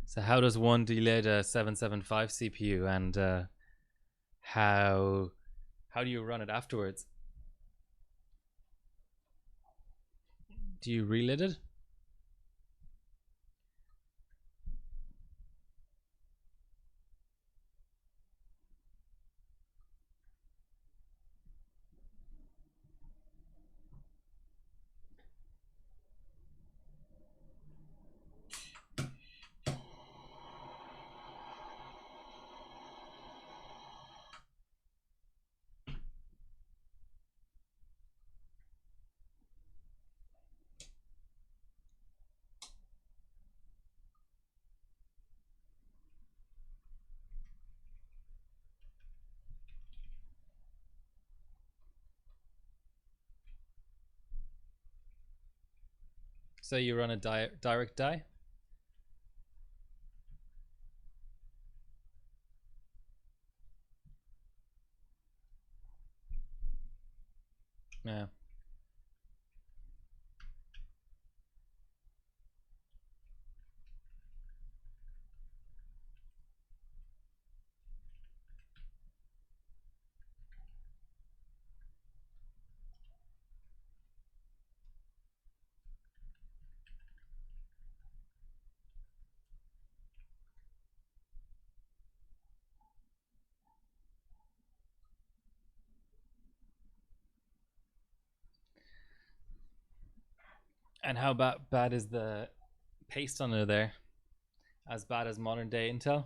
A: So how does one delay a 775 CPU, and how do you run it afterwards? Do you relit it? So you run a direct die? Yeah. And how bad is the paste under there? As bad as modern day Intel?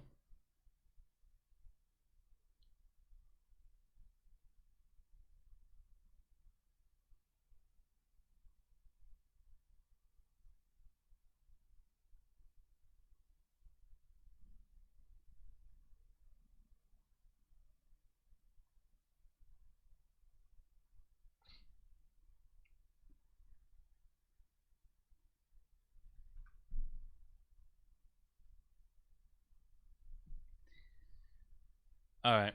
A: All right.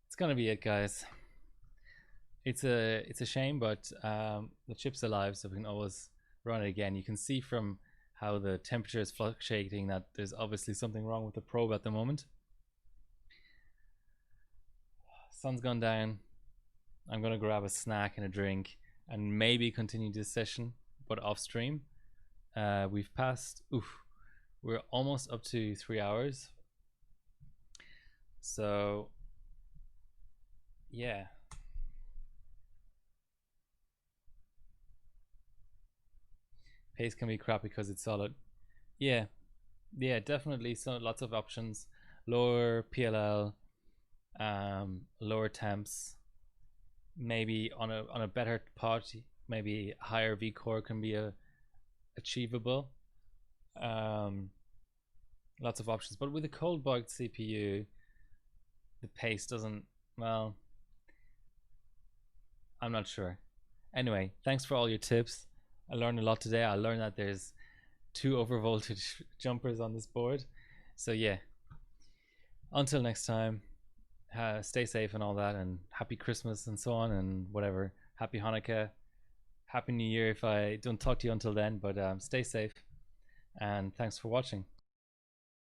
A: It's gonna be it, guys. It's a shame, but the chip's alive, so we can always run it again. You can see from how the temperature is fluctuating that there's obviously something wrong with the probe at the moment. Sun's gone down. I'm gonna grab a snack and a drink and maybe continue this session, but off stream. We've passed. We're almost up to 3 hours. So yeah. Pace can be crap because it's solid. Yeah, definitely. So lots of options. Lower PLL, lower temps. Maybe on a better pod, maybe higher V core can be achievable. Lots of options, but with a cold bogged CPU, the pace doesn't. Well, I'm not sure. Anyway, thanks for all your tips. I learned a lot today. I learned that there's 2 overvoltage jumpers on this board. So yeah, until next time, stay safe and all that, and happy Christmas and so on, and whatever. Happy Hanukkah, happy New Year if I don't talk to you until then, but stay safe, and thanks for watching.